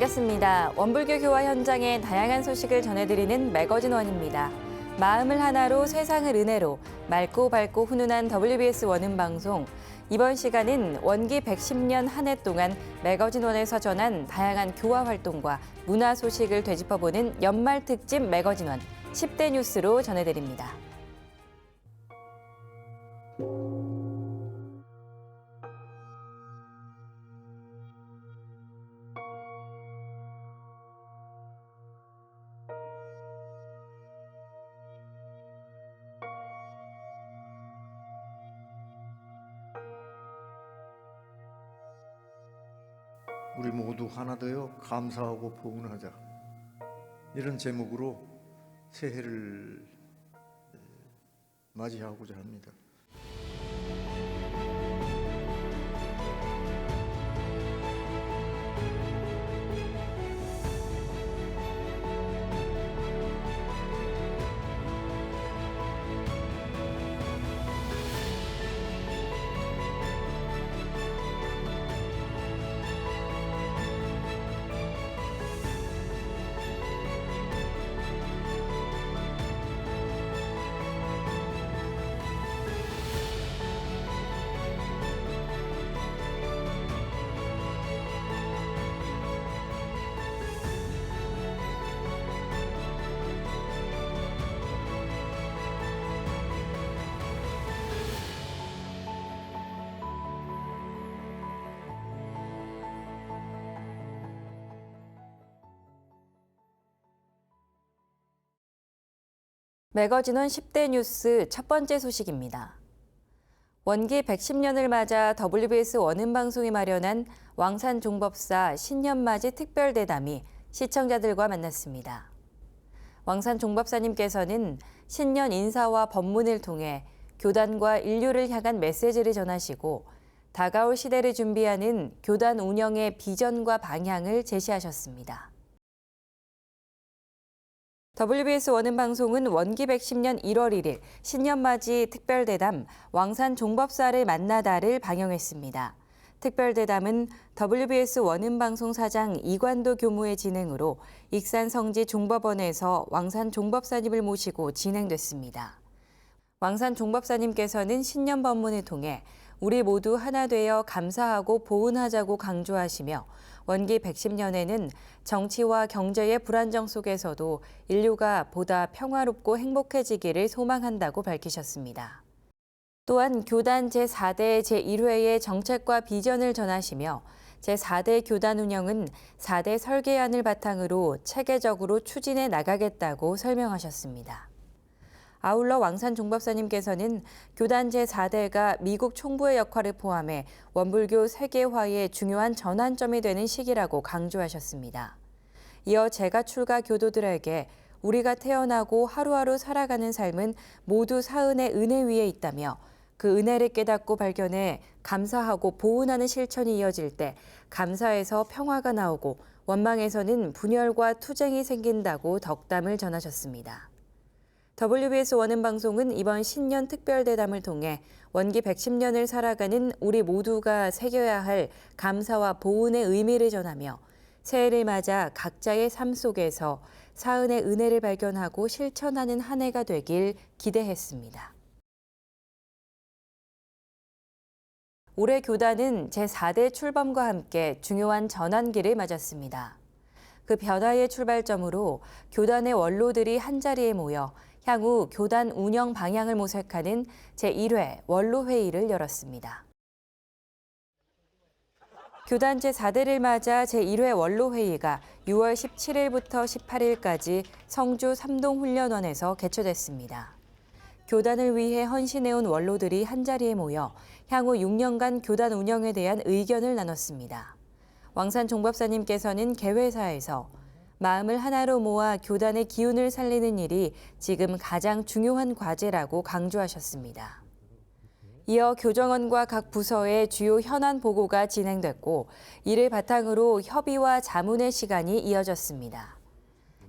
반갑습니다. 원불교 교화 현장의 다양한 소식을 전해드리는 매거진 원입니다. 마음을 하나로 세상을 은혜로 맑고 밝고 훈훈한 WBS 원음 방송. 이번 시간은 원기 110년 한 해 동안 매거진 원에서 전한 다양한 교화 활동과 문화 소식을 되짚어보는 연말 특집 매거진 원 10대 뉴스로 전해드립니다. 우리 모두 하나 되어 감사하고 보은하자. 이런 제목으로 새해를 맞이하고자 합니다. 매거진 원 10대 뉴스 첫 번째 소식입니다. 원기 110년을 맞아 WBS 원음방송이 마련한 왕산 종법사 신년맞이 특별대담이 시청자들과 만났습니다. 왕산 종법사님께서는 신년 인사와 법문을 통해 교단과 인류를 향한 메시지를 전하시고 다가올 시대를 준비하는 교단 운영의 비전과 방향을 제시하셨습니다. WBS 원음방송은 원기 110년 1월 1일 신년맞이 특별대담 왕산 종법사를 만나다를 방영했습니다. 특별대담은 WBS 원음방송 사장 이관도 교무의 진행으로 익산 성지 종법원에서 왕산 종법사님을 모시고 진행됐습니다. 왕산 종법사님께서는 신년 법문을 통해 우리 모두 하나 되어 감사하고 보은하자고 강조하시며 원기 110년에는 정치와 경제의 불안정 속에서도 인류가 보다 평화롭고 행복해지기를 소망한다고 밝히셨습니다. 또한 교단 제4대 제1회의 정책과 비전을 전하시며 제4대 교단 운영은 4대 설계안을 바탕으로 체계적으로 추진해 나가겠다고 설명하셨습니다. 아울러 왕산 종법사님께서는 교단 제4대가 미국 총부의 역할을 포함해 원불교 세계화의 중요한 전환점이 되는 시기라고 강조하셨습니다. 이어 제가 출가 교도들에게 우리가 태어나고 하루하루 살아가는 삶은 모두 사은의 은혜 위에 있다며 그 은혜를 깨닫고 발견해 감사하고 보은하는 실천이 이어질 때 감사에서 평화가 나오고 원망에서는 분열과 투쟁이 생긴다고 덕담을 전하셨습니다. WBS 원음방송은 이번 신년 특별대담을 통해 원기 110년을 살아가는 우리 모두가 새겨야 할 감사와 보은의 의미를 전하며 새해를 맞아 각자의 삶 속에서 사은의 은혜를 발견하고 실천하는 한 해가 되길 기대했습니다. 올해 교단은 제4대 출범과 함께 중요한 전환기를 맞았습니다. 그 변화의 출발점으로 교단의 원로들이 한자리에 모여 향후 교단 운영 방향을 모색하는 제1회 원로회의를 열었습니다. 교단 제4대를 맞아 제1회 원로회의가 6월 17일부터 18일까지 성주 삼동훈련원에서 개최됐습니다. 교단을 위해 헌신해온 원로들이 한자리에 모여 향후 6년간 교단 운영에 대한 의견을 나눴습니다. 왕산 종법사님께서는 개회사에서 마음을 하나로 모아 교단의 기운을 살리는 일이 지금 가장 중요한 과제라고 강조하셨습니다. 이어 교정원과 각 부서의 주요 현안 보고가 진행됐고 이를 바탕으로 협의와 자문의 시간이 이어졌습니다.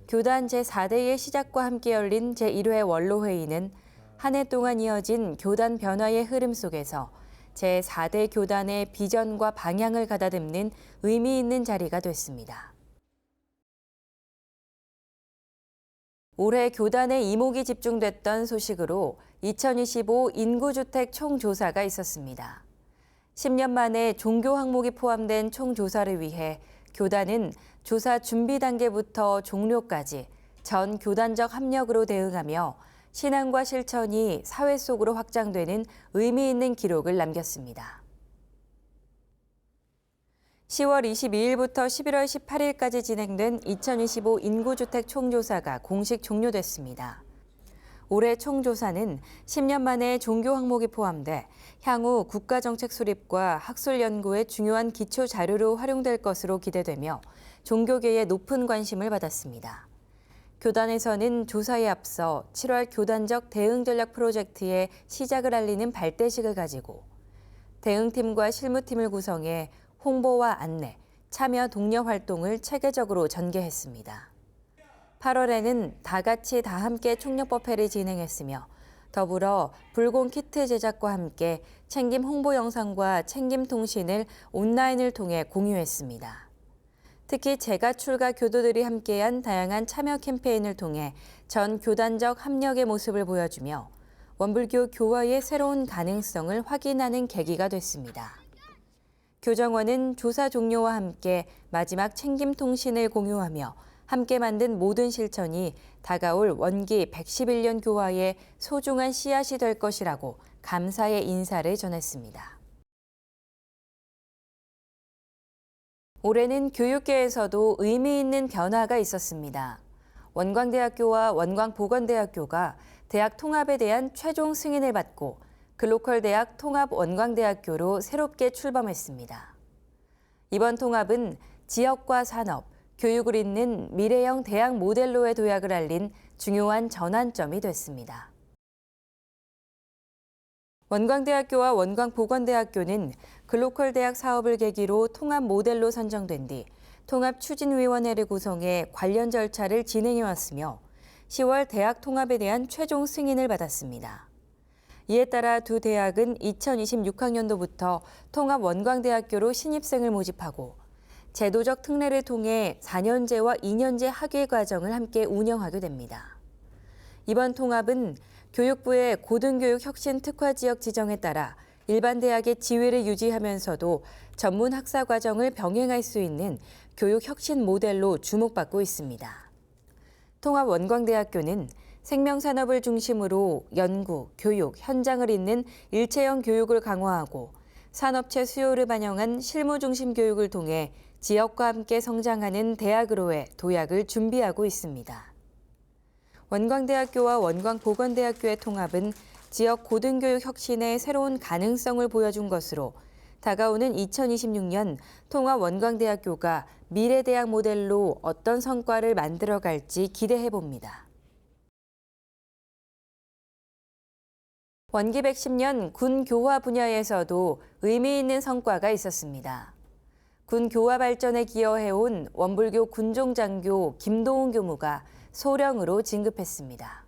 교단 제4대의 시작과 함께 열린 제1회 원로회의는 한 해 동안 이어진 교단 변화의 흐름 속에서 제4대 교단의 비전과 방향을 가다듬는 의미 있는 자리가 됐습니다. 올해 교단에 이목이 집중됐던 소식으로 2025 인구주택 총조사가 있었습니다. 10년 만에 종교 항목이 포함된 총조사를 위해 교단은 조사 준비 단계부터 종료까지 전 교단적 합력으로 대응하며 신앙과 실천이 사회 속으로 확장되는 의미 있는 기록을 남겼습니다. 10월 22일부터 11월 18일까지 진행된 2025 인구주택 총조사가 공식 종료됐습니다. 올해 총조사는 10년 만에 종교 항목이 포함돼 향후 국가정책 수립과 학술 연구의 중요한 기초 자료로 활용될 것으로 기대되며 종교계의 높은 관심을 받았습니다. 교단에서는 조사에 앞서 7월 교단적 대응 전략 프로젝트의 시작을 알리는 발대식을 가지고 대응팀과 실무팀을 구성해 홍보와 안내, 참여 독려 활동을 체계적으로 전개했습니다. 8월에는 다 같이 다 함께 총력법회를 진행했으며 더불어 불공 키트 제작과 함께 챙김 홍보 영상과 챙김 통신을 온라인을 통해 공유했습니다. 특히 재가 출가 교도들이 함께한 다양한 참여 캠페인을 통해 전 교단적 합력의 모습을 보여주며 원불교 교화의 새로운 가능성을 확인하는 계기가 됐습니다. 교정원은 조사 종료와 함께 마지막 챙김 통신을 공유하며 함께 만든 모든 실천이 다가올 원기 111년 교화의 소중한 씨앗이 될 것이라고 감사의 인사를 전했습니다. 올해는 교육계에서도 의미 있는 변화가 있었습니다. 원광대학교와 원광보건대학교가 대학 통합에 대한 최종 승인을 받고 글로컬 대학 통합 원광대학교로 새롭게 출범했습니다. 이번 통합은 지역과 산업, 교육을 잇는 미래형 대학 모델로의 도약을 알린 중요한 전환점이 됐습니다. 원광대학교와 원광보건대학교는 글로컬 대학 사업을 계기로 통합 모델로 선정된 뒤 통합추진위원회를 구성해 관련 절차를 진행해왔으며 10월 대학 통합에 대한 최종 승인을 받았습니다. 이에 따라 두 대학은 2026학년도부터 통합 원광대학교로 신입생을 모집하고 제도적 특례를 통해 4년제와 2년제 학위 과정을 함께 운영하게 됩니다. 이번 통합은 교육부의 고등교육 혁신 특화 지역 지정에 따라 일반 대학의 지위를 유지하면서도 전문 학사 과정을 병행할 수 있는 교육 혁신 모델로 주목받고 있습니다. 통합 원광대학교는 생명산업을 중심으로 연구, 교육, 현장을 잇는 일체형 교육을 강화하고 산업체 수요를 반영한 실무 중심 교육을 통해 지역과 함께 성장하는 대학으로의 도약을 준비하고 있습니다. 원광대학교와 원광보건대학교의 통합은 지역 고등교육 혁신의 새로운 가능성을 보여준 것으로 다가오는 2026년 통합 원광대학교가 미래대학 모델로 어떤 성과를 만들어갈지 기대해 봅니다. 원기 110년 군 교화 분야에서도 의미 있는 성과가 있었습니다. 군 교화 발전에 기여해온 원불교 군종장교 김도훈 교무가 소령으로 진급했습니다.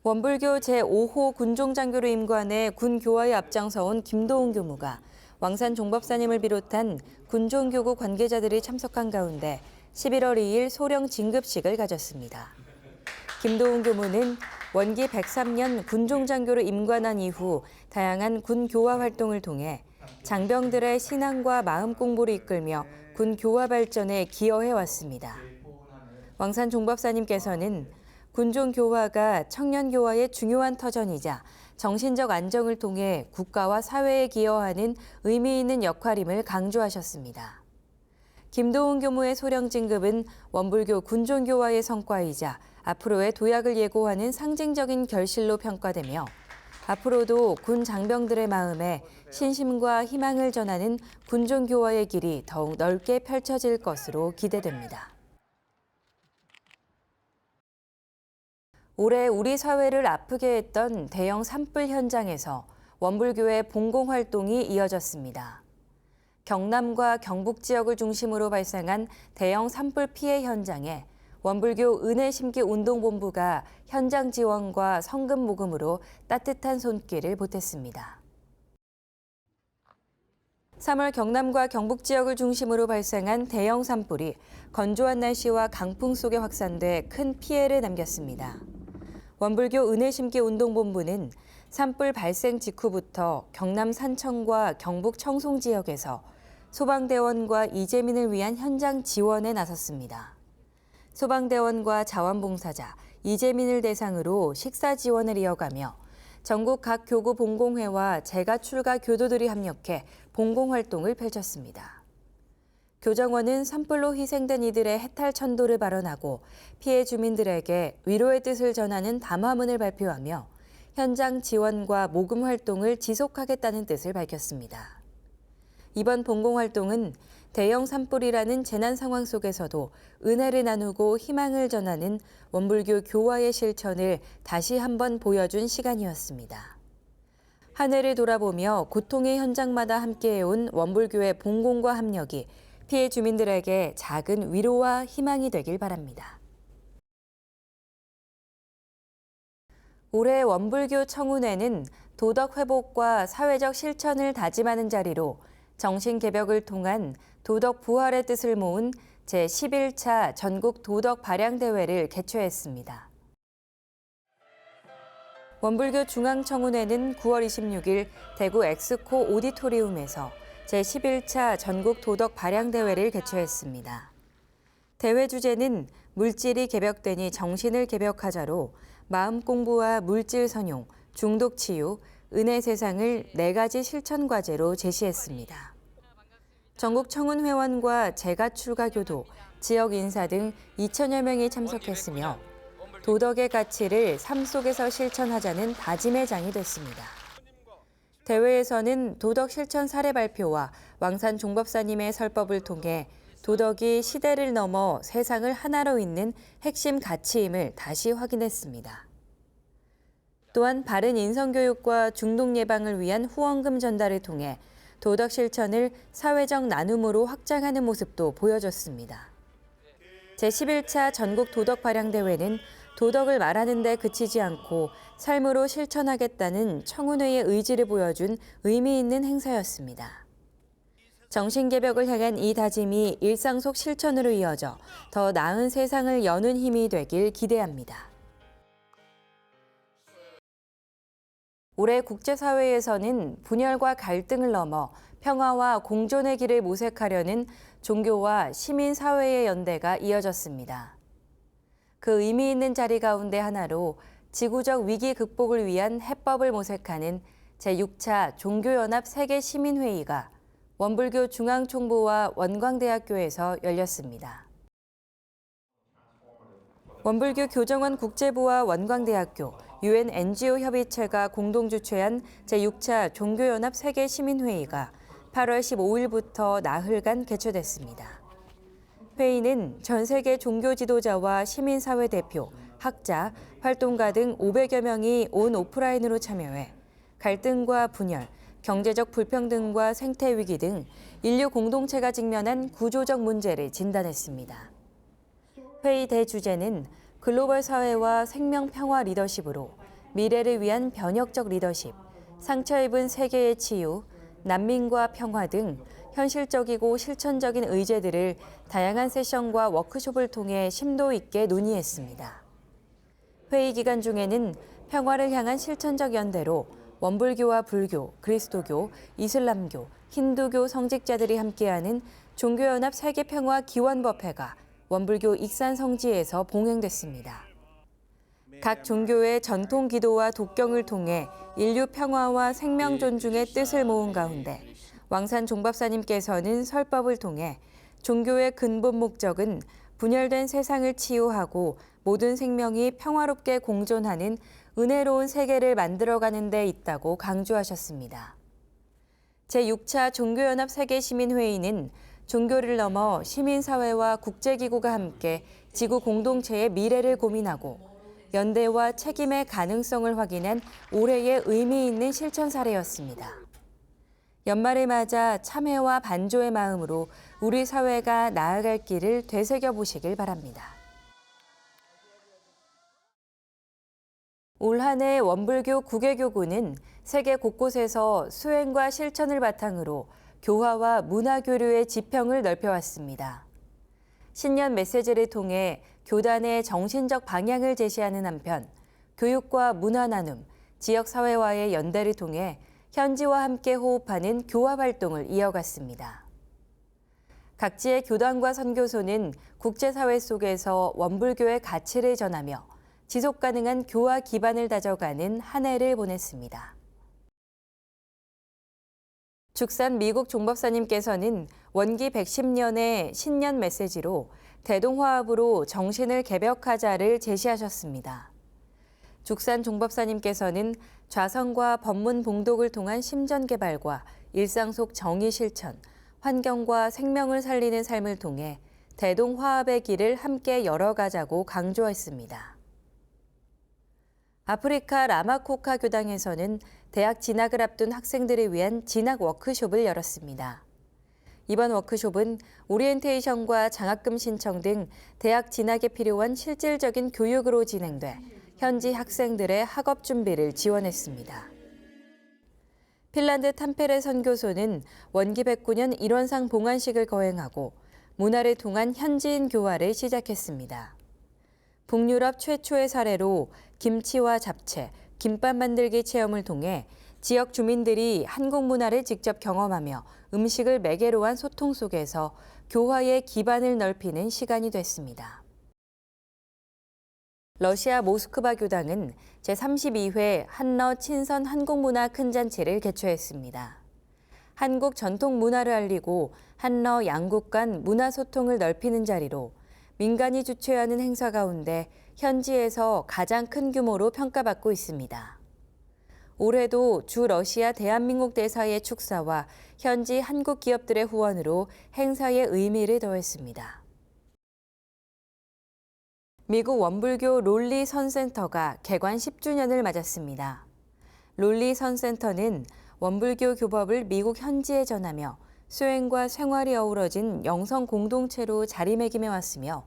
원불교 제5호 군종장교로 임관해 군 교화에 앞장서온 김도훈 교무가 왕산 종법사님을 비롯한 군종교구 관계자들이 참석한 가운데 11월 2일 소령 진급식을 가졌습니다. 김도훈 교무는 원기 103년 군종장교로 임관한 이후 다양한 군 교화 활동을 통해 장병들의 신앙과 마음 공부를 이끌며 군 교화 발전에 기여해 왔습니다. 왕산 종법사님께서는 군종 교화가 청년 교화의 중요한 터전이자 정신적 안정을 통해 국가와 사회에 기여하는 의미 있는 역할임을 강조하셨습니다. 김도훈 교무의 소령 진급은 원불교 군종 교화의 성과이자 앞으로의 도약을 예고하는 상징적인 결실로 평가되며 앞으로도 군 장병들의 마음에 신심과 희망을 전하는 군종 교화의 길이 더욱 넓게 펼쳐질 것으로 기대됩니다. 올해 우리 사회를 아프게 했던 대형 산불 현장에서 원불교의 봉공 활동이 이어졌습니다. 경남과 경북 지역을 중심으로 발생한 대형 산불 피해 현장에 원불교 은혜심기 운동본부가 현장 지원과 성금 모금으로 따뜻한 손길을 보탰습니다. 3월 경남과 경북 지역을 중심으로 발생한 대형 산불이 건조한 날씨와 강풍 속에 확산돼 큰 피해를 남겼습니다. 원불교 은혜심기 운동본부는 산불 발생 직후부터 경남 산청과 경북 청송 지역에서 소방대원과 이재민을 위한 현장 지원에 나섰습니다. 소방대원과 자원봉사자, 이재민을 대상으로 식사 지원을 이어가며 전국 각 교구 봉공회와 재가 출가 교도들이 합력해 봉공활동을 펼쳤습니다. 교정원은 산불로 희생된 이들의 해탈 천도를 발언하고 피해 주민들에게 위로의 뜻을 전하는 담화문을 발표하며 현장 지원과 모금 활동을 지속하겠다는 뜻을 밝혔습니다. 이번 봉공활동은 대형 산불이라는 재난 상황 속에서도 은혜를 나누고 희망을 전하는 원불교 교화의 실천을 다시 한번 보여준 시간이었습니다. 한 해를 돌아보며 고통의 현장마다 함께해온 원불교의 봉공과 합력이 피해 주민들에게 작은 위로와 희망이 되길 바랍니다. 올해 원불교 청운회는 도덕 회복과 사회적 실천을 다짐하는 자리로 정신 개벽을 통한 도덕 부활의 뜻을 모은 제11차 전국 도덕 발양 대회를 개최했습니다. 원불교 중앙청운회는 9월 26일 대구 엑스코 오디토리움에서 제11차 전국 도덕 발양 대회를 개최했습니다. 대회 주제는 물질이 개벽되니 정신을 개벽하자로 마음 공부와 물질 선용, 중독 치유, 은혜 세상을 4가지 실천 과제로 제시했습니다. 전국 청운 회원과 재가 출가 교도, 지역 인사 등 2천여 명이 참석했으며 도덕의 가치를 삶 속에서 실천하자는 다짐의 장이 됐습니다. 대회에서는 도덕 실천 사례 발표와 왕산 종법사님의 설법을 통해 도덕이 시대를 넘어 세상을 하나로 잇는 핵심 가치임을 다시 확인했습니다. 또한 바른 인성교육과 중독 예방을 위한 후원금 전달을 통해 도덕 실천을 사회적 나눔으로 확장하는 모습도 보여줬습니다. 제11차 전국 도덕 발양 대회는 도덕을 말하는 데 그치지 않고 삶으로 실천하겠다는 청운회의 의지를 보여준 의미 있는 행사였습니다. 정신개벽을 향한 이 다짐이 일상 속 실천으로 이어져 더 나은 세상을 여는 힘이 되길 기대합니다. 올해 국제사회에서는 분열과 갈등을 넘어 평화와 공존의 길을 모색하려는 종교와 시민사회의 연대가 이어졌습니다. 그 의미 있는 자리 가운데 하나로 지구적 위기 극복을 위한 해법을 모색하는 제6차 종교연합 세계시민회의가 원불교 중앙총부와 원광대학교에서 열렸습니다. 원불교 교정원 국제부와 원광대학교, UN NGO 협의체가 공동 주최한 제6차 종교연합 세계시민회의가 8월 15일부터 나흘간 개최됐습니다. 회의는 전 세계 종교 지도자와 시민사회 대표, 학자, 활동가 등 500여 명이 온 오프라인으로 참여해 갈등과 분열, 경제적 불평등과 생태 위기 등 인류 공동체가 직면한 구조적 문제를 진단했습니다. 회의 대주제는 글로벌 사회와 생명 평화 리더십으로 미래를 위한 변혁적 리더십, 상처 입은 세계의 치유, 난민과 평화 등 현실적이고 실천적인 의제들을 다양한 세션과 워크숍을 통해 심도 있게 논의했습니다. 회의 기간 중에는 평화를 향한 실천적 연대로 원불교와 불교, 그리스도교, 이슬람교, 힌두교 성직자들이 함께하는 종교연합 세계평화 기원법회가 원불교 익산 성지에서 봉행됐습니다. 각 종교의 전통 기도와 독경을 통해 인류 평화와 생명 존중의 뜻을 모은 가운데 왕산 종법사님께서는 설법을 통해 종교의 근본 목적은 분열된 세상을 치유하고 모든 생명이 평화롭게 공존하는 은혜로운 세계를 만들어가는 데 있다고 강조하셨습니다. 제6차 종교연합 세계시민회의는 종교를 넘어 시민사회와 국제기구가 함께 지구 공동체의 미래를 고민하고 연대와 책임의 가능성을 확인한 올해의 의미 있는 실천 사례였습니다. 연말을 맞아 참회와 반조의 마음으로 우리 사회가 나아갈 길을 되새겨보시길 바랍니다. 올 한 해 원불교 9개 교구는 세계 곳곳에서 수행과 실천을 바탕으로 교화와 문화교류의 지평을 넓혀왔습니다. 신년 메시지를 통해 교단의 정신적 방향을 제시하는 한편 교육과 문화 나눔, 지역사회와의 연대를 통해 현지와 함께 호흡하는 교화 활동을 이어갔습니다. 각지의 교단과 선교소는 국제사회 속에서 원불교의 가치를 전하며 지속가능한 교화 기반을 다져가는 한 해를 보냈습니다. 죽산 미국 종법사님께서는 원기 110년의 신년 메시지로 대동화합으로 정신을 개벽하자를 제시하셨습니다. 죽산 종법사님께서는 좌성과 법문 봉독을 통한 심전 개발과 일상 속 정의 실천, 환경과 생명을 살리는 삶을 통해 대동화합의 길을 함께 열어가자고 강조했습니다. 아프리카 라마코카 교당에서는 대학 진학을 앞둔 학생들을 위한 진학 워크숍을 열었습니다. 이번 워크숍은 오리엔테이션과 장학금 신청 등 대학 진학에 필요한 실질적인 교육으로 진행돼 현지 학생들의 학업 준비를 지원했습니다. 핀란드 탐페레 선교소는 원기 109년 일원상 봉안식을 거행하고 문화를 통한 현지인 교화를 시작했습니다. 북유럽 최초의 사례로 김치와 잡채, 김밥 만들기 체험을 통해 지역 주민들이 한국 문화를 직접 경험하며 음식을 매개로 한 소통 속에서 교화의 기반을 넓히는 시간이 됐습니다. 러시아 모스크바 교당은 제32회 한러 친선 한국문화 큰잔치를 개최했습니다. 한국 전통 문화를 알리고 한러 양국 간 문화 소통을 넓히는 자리로 민간이 주최하는 행사 가운데 현지에서 가장 큰 규모로 평가받고 있습니다. 올해도 주 러시아 대한민국 대사의 축사와 현지 한국 기업들의 후원으로 행사의 의미를 더했습니다. 미국 원불교 롤리 선센터가 개관 10주년을 맞았습니다. 롤리 선센터는 원불교 교법을 미국 현지에 전하며 수행과 생활이 어우러진 영성 공동체로 자리매김해 왔으며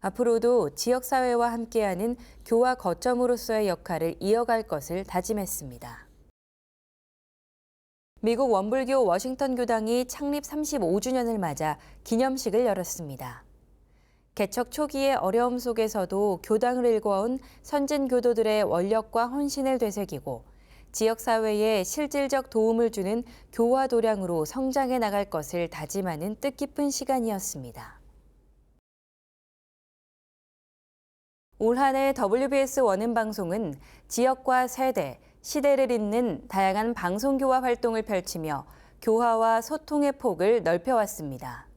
앞으로도 지역사회와 함께하는 교화 거점으로서의 역할을 이어갈 것을 다짐했습니다. 미국 원불교 워싱턴 교당이 창립 35주년을 맞아 기념식을 열었습니다. 개척 초기의 어려움 속에서도 교당을 일궈온 선진 교도들의 원력과 헌신을 되새기고 지역사회에 실질적 도움을 주는 교화 도량으로 성장해 나갈 것을 다짐하는 뜻깊은 시간이었습니다. 올 한 해 WBS 원음방송은 지역과 세대, 시대를 잇는 다양한 방송교화 활동을 펼치며 교화와 소통의 폭을 넓혀왔습니다.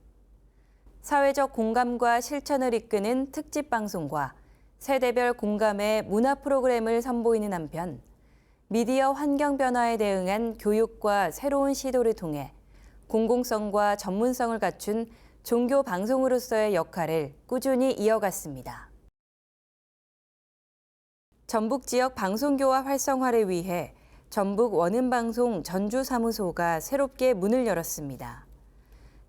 사회적 공감과 실천을 이끄는 특집 방송과 세대별 공감의 문화 프로그램을 선보이는 한편 미디어 환경 변화에 대응한 교육과 새로운 시도를 통해 공공성과 전문성을 갖춘 종교 방송으로서의 역할을 꾸준히 이어갔습니다. 전북 지역 방송교화 활성화를 위해 전북 원음방송 전주사무소가 새롭게 문을 열었습니다.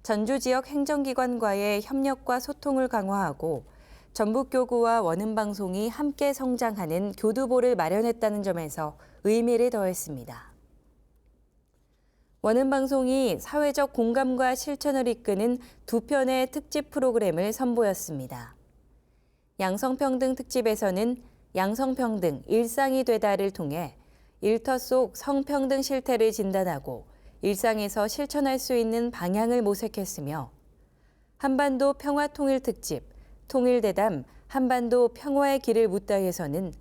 전주 지역 행정기관과의 협력과 소통을 강화하고 전북교구와 원음방송이 함께 성장하는 교두보를 마련했다는 점에서 의미를 더했습니다. 원음방송이 사회적 공감과 실천을 이끄는 두 편의 특집 프로그램을 선보였습니다. 양성평등 특집에서는 양성평등 일상이 되다를 통해 일터 속 성평등 실태를 진단하고 일상에서 실천할 수 있는 방향을 모색했으며 한반도 평화통일 특집 통일대담 한반도 평화의 길을 묻다에서는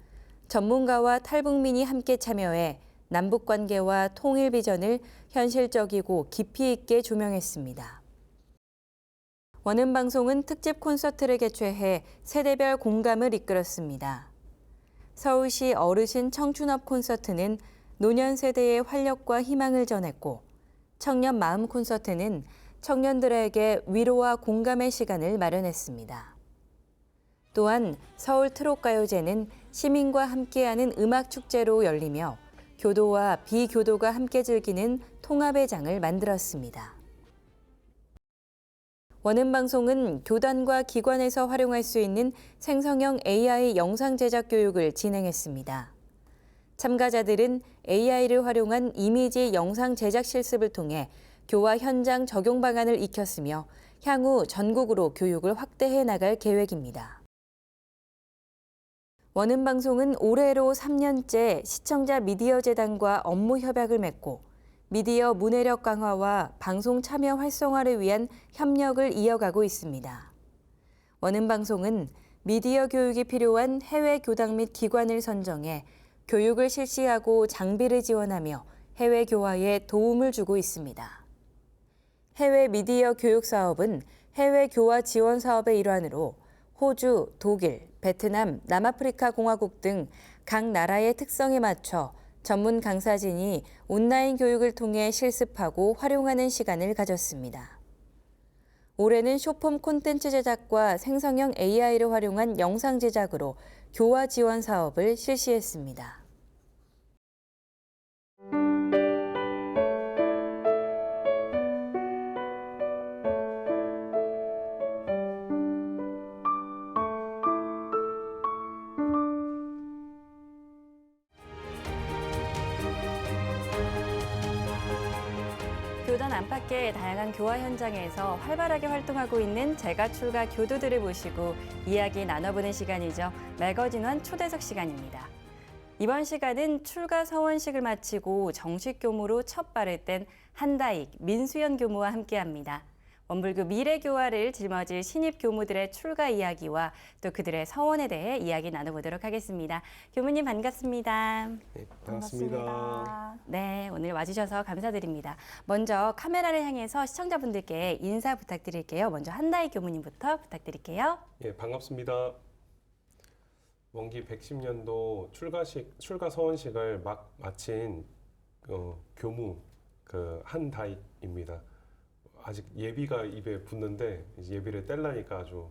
전문가와 탈북민이 함께 참여해 남북관계와 통일 비전을 현실적이고 깊이 있게 조명했습니다. 원음방송은 특집 콘서트를 개최해 세대별 공감을 이끌었습니다. 서울시 어르신 청춘업 콘서트는 노년 세대의 활력과 희망을 전했고 청년 마음 콘서트는 청년들에게 위로와 공감의 시간을 마련했습니다. 또한 서울 트롯가요제는 시민과 함께하는 음악축제로 열리며 교도와 비교도가 함께 즐기는 통합의 장을 만들었습니다. 원음방송은 교단과 기관에서 활용할 수 있는 생성형 AI 영상 제작 교육을 진행했습니다. 참가자들은 AI를 활용한 이미지 영상 제작 실습을 통해 교화 현장 적용 방안을 익혔으며 향후 전국으로 교육을 확대해 나갈 계획입니다. 원음방송은 올해로 3년째 시청자 미디어 재단과 업무 협약을 맺고 미디어 문해력 강화와 방송 참여 활성화를 위한 협력을 이어가고 있습니다. 원음방송은 미디어 교육이 필요한 해외 교당 및 기관을 선정해 교육을 실시하고 장비를 지원하며 해외 교화에 도움을 주고 있습니다. 해외 미디어 교육 사업은 해외 교화 지원 사업의 일환으로 호주, 독일, 베트남, 남아프리카 공화국 등 각 나라의 특성에 맞춰 전문 강사진이 온라인 교육을 통해 실습하고 활용하는 시간을 가졌습니다. 올해는 쇼폼 콘텐츠 제작과 생성형 AI를 활용한 영상 제작으로 교화 지원 사업을 실시했습니다. 교단 안팎의 다양한 교화 현장에서 활발하게 활동하고 있는 재가 출가 교도들을 모시고 이야기 나눠보는 시간이죠. 매거진환 초대석 시간입니다. 이번 시간은 출가 서원식을 마치고 정식 교무로 첫 발을 뗀 한다익, 민수연 교무와 함께합니다. 원불교 미래교화를 짊어질 신입 교무들의 출가 이야기와 또 그들의 서원에 대해 이야기 나눠보도록 하겠습니다. 교무님 반갑습니다. 네, 반갑습니다. 네, 오늘 와주셔서 감사드립니다. 먼저 카메라를 향해서 시청자분들께 인사 부탁드릴게요. 먼저 한다익 교무님부터 부탁드릴게요. 예, 반갑습니다. 원기 110년도 출가 서원식을 막 마친 교무 한다익입니다. 아직 예비가 입에 붙는데 이제 예비를 뗄라니까 아주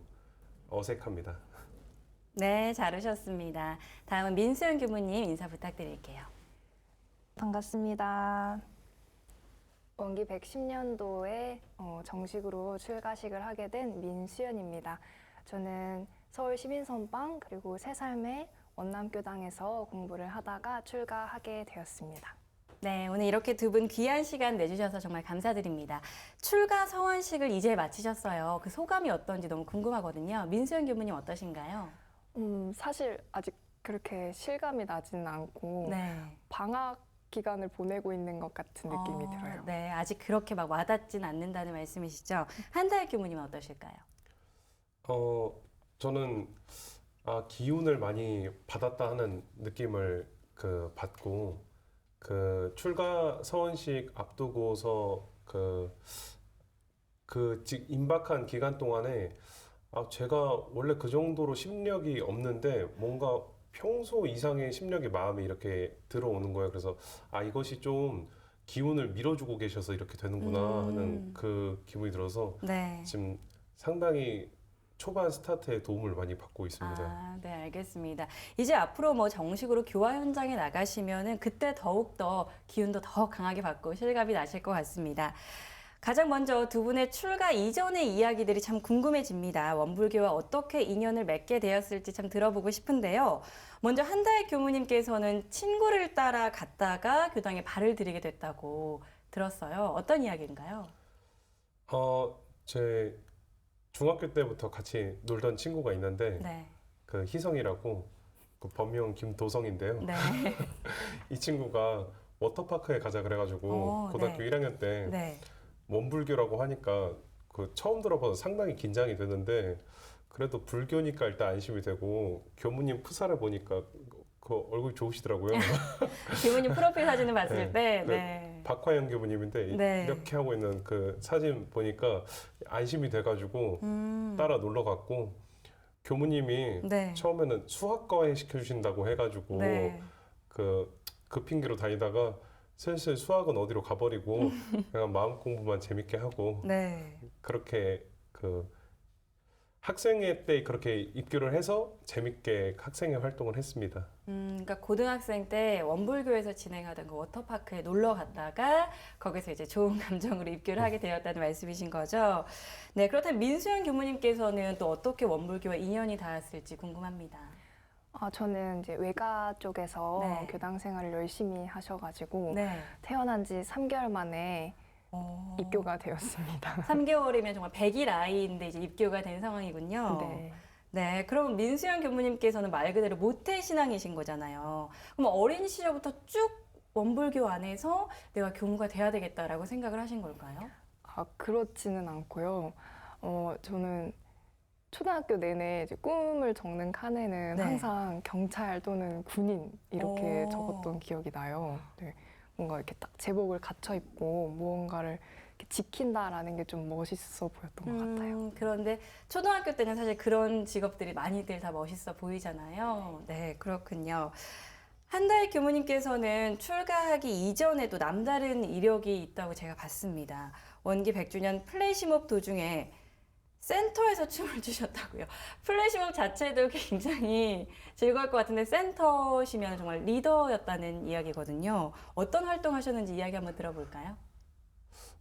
어색합니다. 네, 잘 오셨습니다. 다음은 민수연 교무님 인사 부탁드릴게요. 반갑습니다. 원기 110년도에 정식으로 출가식을 하게 된 민수연입니다. 저는 서울 시민선방 그리고 새삶의 원남교당에서 공부를 하다가 출가하게 되었습니다. 네, 오늘 이렇게 두 분 귀한 시간 내주셔서 정말 감사드립니다. 출가 서원식을 이제 마치셨어요. 그 소감이 어떤지 너무 궁금하거든요. 민수연 교무님 어떠신가요? 사실 아직 그렇게 실감이 나지는 않고 네. 방학 기간을 보내고 있는 것 같은 느낌이 들어요. 네, 아직 그렇게 막 와닿진 않는다는 말씀이시죠. 한다익 교무님은 어떠실까요? 저는 기운을 많이 받았다 하는 느낌을 받고 출가 서원식 앞두고서 임박한 기간 동안에 제가 원래 그 정도로 심력이 없는데 뭔가 평소 이상의 심력의 마음이 이렇게 들어오는 거예요. 그래서 이것이 좀 기운을 밀어주고 계셔서 이렇게 되는구나 하는 그 기분이 들어서 네. 지금 상당히 초반 스타트에 도움을 많이 받고 있습니다. 네, 알겠습니다. 이제 앞으로 뭐 정식으로 교화 현장에 나가시면은 그때 더욱더 기운도 더 강하게 받고 실감이 나실 것 같습니다. 가장 먼저 두 분의 출가 이전의 이야기들이 참 궁금해집니다. 원불교와 어떻게 인연을 맺게 되었을지 참 들어보고 싶은데요. 먼저 한다익 교무님께서는 친구를 따라 갔다가 교당에 발을 들이게 됐다고 들었어요. 어떤 이야기인가요? 제 중학교 때부터 같이 놀던 친구가 있는데 네. 희성이라고 법명 김도성인데요. 네. 이 친구가 워터파크에 가자 그래가지고 고등학교 네. 1학년 때 네. 원불교라고 하니까 처음 들어봐서 상당히 긴장이 되는데 그래도 불교니까 일단 안심이 되고 교무님 프사를 보니까 얼굴 좋으시더라고요. 교무님 프로필 사진을 봤을 네. 때 네. 박화영 교무님인데 네. 이렇게 하고 있는 그 사진 보니까 안심이 돼가지고 따라 놀러 갔고 교무님이 네. 처음에는 수학과외 시켜주신다고 해가지고 네. 그 핑계로 다니다가 슬슬 수학은 어디로 가버리고 그냥 마음 공부만 재밌게 하고 네. 그렇게 학생회 때 그렇게 입교를 해서 재밌게 학생회 활동을 했습니다. 그러니까 고등학생 때 원불교에서 진행하던 그 워터파크에 놀러 갔다가 거기서 이제 좋은 감정으로 입교를 하게 되었다는 말씀이신 거죠. 네, 그렇다면 민수연 교무님께서는 또 어떻게 원불교와 인연이 닿았을지 궁금합니다. 저는 이제 외가 쪽에서 네. 교당 생활을 열심히 하셔가지고 네. 태어난 지 3개월 만에 입교가 되었습니다. 3개월이면 정말 100일 아이인데 이제 입교가 된 상황이군요. 네. 네, 그럼 민수연 교무님께서는 말 그대로 모태 신앙이신 거잖아요. 그럼 어린 시절부터 쭉 원불교 안에서 내가 교무가 돼야 되겠다라고 생각을 하신 걸까요? 그렇지는 않고요. 저는 초등학교 내내 이제 꿈을 적는 칸에는 네. 항상 경찰 또는 군인 이렇게 오. 적었던 기억이 나요. 네. 뭔가 이렇게 딱 제복을 갖춰 입고 무언가를 이렇게 지킨다라는 게 좀 멋있어 보였던 것 같아요. 그런데 초등학교 때는 사실 그런 직업들이 많이들 다 멋있어 보이잖아요. 네, 그렇군요. 한다혜 교무님께서는 출가하기 이전에도 남다른 이력이 있다고 제가 봤습니다. 원기 100주년 플래시몹 도중에 센터에서 춤을 추셨다고요. 플래시몹 자체도 굉장히 즐거울 것 같은데 센터시면 정말 리더였다는 이야기거든요. 어떤 활동하셨는지 이야기 한번 들어볼까요?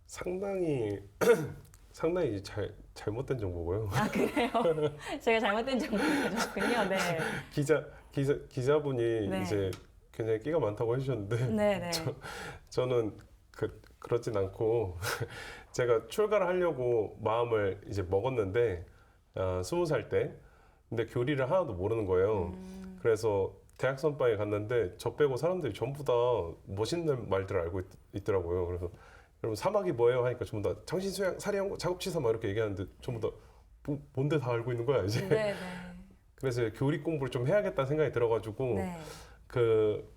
상당히 상당히 잘못된 정보고요. 아, 그래요? 제가 잘못된 정보를 가졌군요. 네. 기자분이 네. 이제 굉장히 끼가 많다고 해주셨는데 네, 네. 저는 그렇진 않고 제가 출가를 하려고 마음을 이제 먹었는데 20살 때 근데 교리를 하나도 모르는 거예요. 그래서 대학 선방에 갔는데 저 빼고 사람들이 전부 다 멋있는 말들을 알고 있더라고요. 그래서 여러분 사막이 뭐예요 하니까 전부 다 정신수양, 사리연구, 작업치사 막 이렇게 얘기하는데 전부 다 뭔데 다 알고 있는 거야 이제. 네, 네. 그래서 교리 공부를 좀 해야겠다는 생각이 들어가지고 네.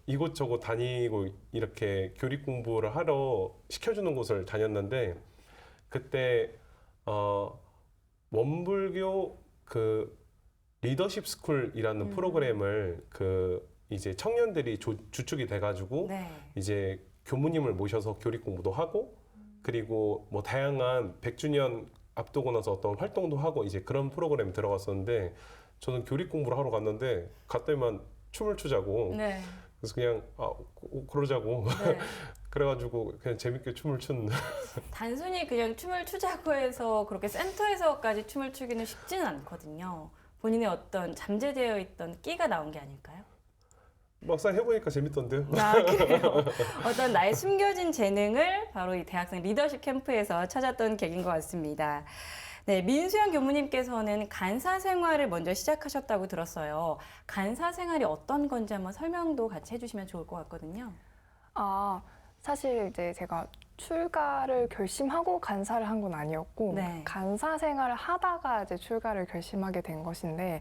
이곳저곳 다니고 이렇게 교리 공부를 하러 시켜주는 곳을 다녔는데 그때 원불교 리더십 스쿨이라는 프로그램을 이제 청년들이 주축이 돼가지고 네. 이제 교무님을 모셔서 교리 공부도 하고 그리고 뭐 다양한 100주년 앞두고 나서 어떤 활동도 하고 이제 그런 프로그램에 들어갔었는데 저는 교리 공부를 하러 갔는데 갔더니만 춤을 추자고 네. 그래서 그냥 그러자고 네. 그래가지고 그냥 재밌게 춤을 춘 단순히 그냥 춤을 추자고 해서 그렇게 센터에서까지 춤을 추기는 쉽지는 않거든요. 본인의 어떤 잠재되어 있던 끼가 나온 게 아닐까요? 막상 해보니까 재밌던데요. 아, 그래요? 어떤 나의 숨겨진 재능을 바로 이 대학생 리더십 캠프에서 찾았던 계기인 것 같습니다. 네, 민수연 교무님께서는 간사 생활을 먼저 시작하셨다고 들었어요. 간사 생활이 어떤 건지 한번 설명도 같이 해주시면 좋을 것 같거든요. 사실 이제 제가 출가를 결심하고 간사를 한 건 아니었고 네. 간사 생활을 하다가 이제 출가를 결심하게 된 것인데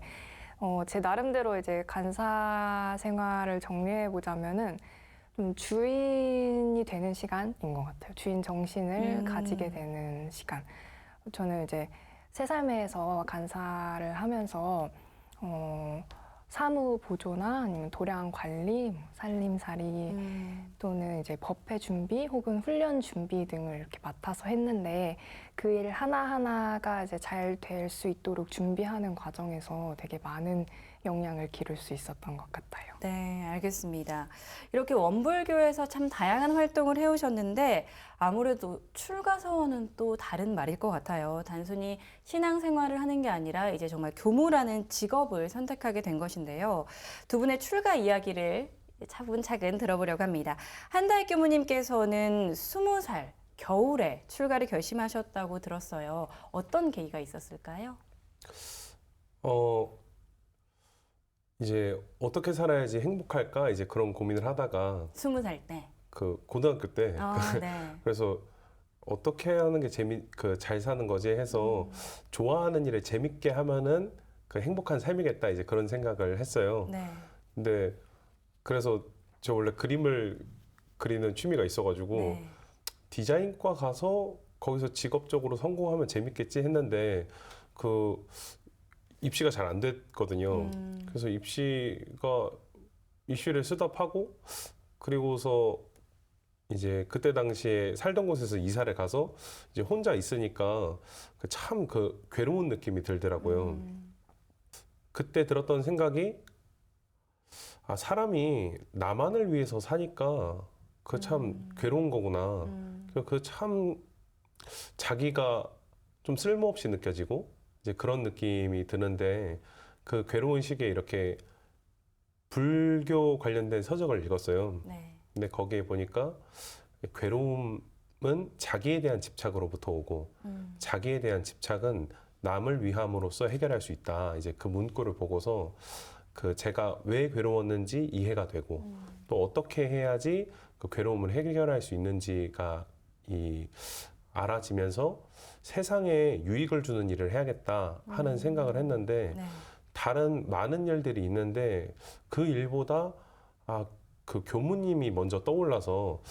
제 나름대로 이제 간사 생활을 정리해 보자면은 좀 주인이 되는 시간인 것 같아요. 주인 정신을 가지게 되는 시간. 저는 이제 새삼에서 간사를 하면서 사무 보조나 아니면 도량 관리, 뭐 살림살이 또는 이제 법회 준비 혹은 훈련 준비 등을 이렇게 맡아서 했는데 그 일 하나하나가 이제 잘 될 수 있도록 준비하는 과정에서 되게 많은 영향을 기를 수 있었던 것 같아요. 네, 알겠습니다. 이렇게 원불교에서 참 다양한 활동을 해오셨는데 아무래도 출가서원은 또 다른 말일 것 같아요. 단순히 신앙생활을 하는 게 아니라 이제 정말 교무라는 직업을 선택하게 된 것인데요. 두 분의 출가 이야기를 차분차근 들어보려고 합니다. 한다혜 교무님께서는 20살 겨울에 출가를 결심하셨다고 들었어요. 어떤 계기가 있었을까요? 이제 어떻게 살아야지 행복할까 이제 그런 고민을 하다가 20살 때. 고등학교 때 네. 그래서 어떻게 하는 게 잘 사는 거지 해서 좋아하는 일을 재밌게 하면은 행복한 삶이겠다 이제 그런 생각을 했어요. 네. 근데 그래서 저 원래 그림을 그리는 취미가 있어가지고 네. 디자인과 가서 거기서 직업적으로 성공하면 재밌겠지 했는데 입시가 잘 안 됐거든요. 그래서 입시를 스톱하고 그리고서 이제 그때 당시에 살던 곳에서 이사를 가서 이제 혼자 있으니까 참 괴로운 느낌이 들더라고요. 그때 들었던 생각이 사람이 나만을 위해서 사니까 참 괴로운 거구나. 참 자기가 좀 쓸모없이 느껴지고 이제 그런 느낌이 드는데 그 괴로운 시기에 이렇게 불교 관련된 서적을 읽었어요. 네. 근데 거기에 보니까 괴로움 자기에 대한 집착으로부터 오고 자기에 대한 집착은 남을 위함으로써 해결할 수 있다. 이제 그 문구를 보고서 그 제가 왜 괴로웠는지 이해가 되고 또 어떻게 해야지 그 괴로움을 해결할 수 있는지가 알아지면서 세상에 유익을 주는 일을 해야겠다 하는 생각을 했는데 네. 다른 많은 일들이 있는데 그 일보다 그 교무님이 먼저 떠올라서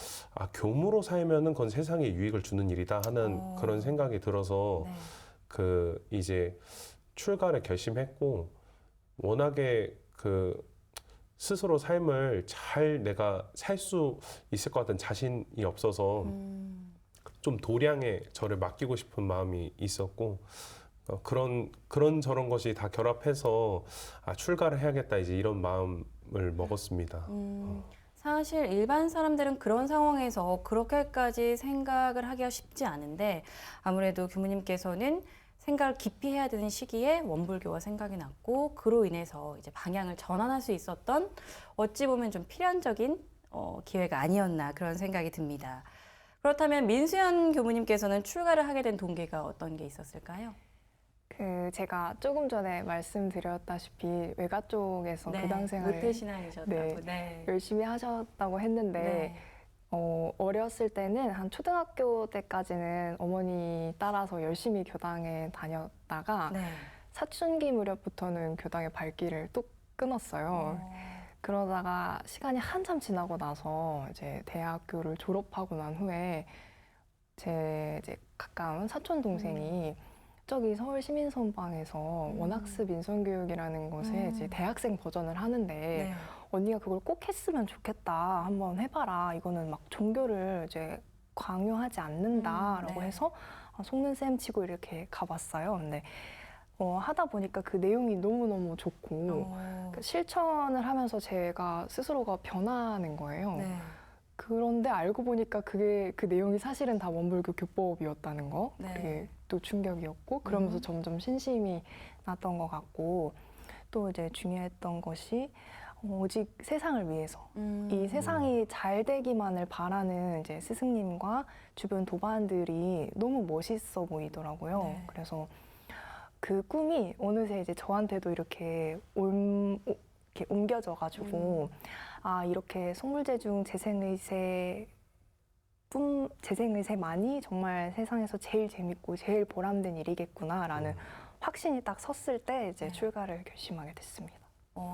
교무로 살면은 그건 세상에 유익을 주는 일이다 하는 그런 생각이 들어서 네. 그 이제 출가를 결심했고 워낙에 그 스스로 삶을 잘 내가 살 수 있을 것 같은 자신이 없어서 좀 도량에 저를 맡기고 싶은 마음이 있었고 그런 저런 것이 다 결합해서 출가를 해야겠다 이제 이런 마음을 먹었습니다. 사실 일반 사람들은 그런 상황에서 그렇게까지 생각을 하기가 쉽지 않은데 아무래도 교무님께서는 생각을 깊이 해야 되는 시기에 원불교가 생각이 났고 그로 인해서 이제 방향을 전환할 수 있었던 어찌 보면 좀 필연적인 기회가 아니었나 그런 생각이 듭니다. 그렇다면 민수연 교무님께서는 출가를 하게 된 동기가 어떤 게 있었을까요? 제가 조금 전에 말씀드렸다시피 외가 쪽에서 교당 생활을 모태신앙이셨다고. 네. 열심히 하셨다고 했는데 네. 어렸을 때는 한 초등학교 때까지는 어머니 따라서 열심히 교당에 다녔다가 네. 사춘기 무렵부터는 교당의 발길을 뚝 끊었어요. 그러다가 시간이 한참 지나고 나서 이제 대학교를 졸업하고 난 후에 제 이제 가까운 사촌 동생이 저기 서울 시민선방에서 원학습 인성교육이라는 것에 이제 대학생 버전을 하는데 네. 언니가 그걸 꼭 했으면 좋겠다. 한번 해봐라. 이거는 막 종교를 이제 강요하지 않는다라고 네. 해서 속는 셈 치고 이렇게 가봤어요. 근데 하다 보니까 그 내용이 너무너무 좋고 그 실천을 하면서 제가 스스로가 변하는 거예요. 네. 그런데 알고 보니까 그 내용이 사실은 다 원불교 교법이었다는 거. 네. 그게 또 충격이었고 그러면서 점점 신심이 났던 것 같고 또 이제 중요했던 것이 오직 세상을 위해서 이 세상이 잘 되기만을 바라는 이제 스승님과 주변 도반들이 너무 멋있어 보이더라고요. 네. 그래서 그 꿈이 어느새 이제 저한테도 이렇게 옮겨져가지고 이렇게 속물제중 재생의세만이 정말 세상에서 제일 재밌고 제일 보람된 일이겠구나라는 확신이 딱 섰을 때 이제 출가를 결심하게 됐습니다.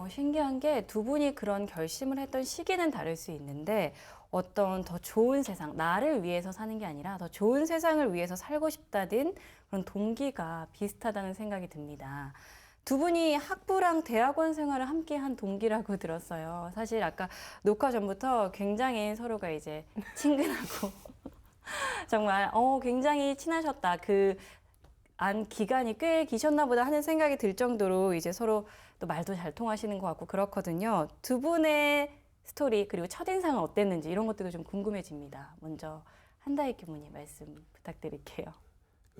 신기한 게 두 분이 그런 결심을 했던 시기는 다를 수 있는데 어떤 더 좋은 세상, 나를 위해서 사는 게 아니라 더 좋은 세상을 위해서 살고 싶다는 그런 동기가 비슷하다는 생각이 듭니다. 두 분이 학부랑 대학원 생활을 함께 한 동기라고 들었어요. 사실 아까 녹화 전부터 굉장히 서로가 이제 친근하고 정말 굉장히 친하셨다. 그 안 기간이 꽤 기셨나 보다 하는 생각이 들 정도로 이제 서로 또 말도 잘 통하시는 것 같고 그렇거든요. 두 분의 스토리 그리고 첫인상은 어땠는지 이런 것들도 좀 궁금해집니다. 먼저 한다혜 교무님 말씀 부탁드릴게요.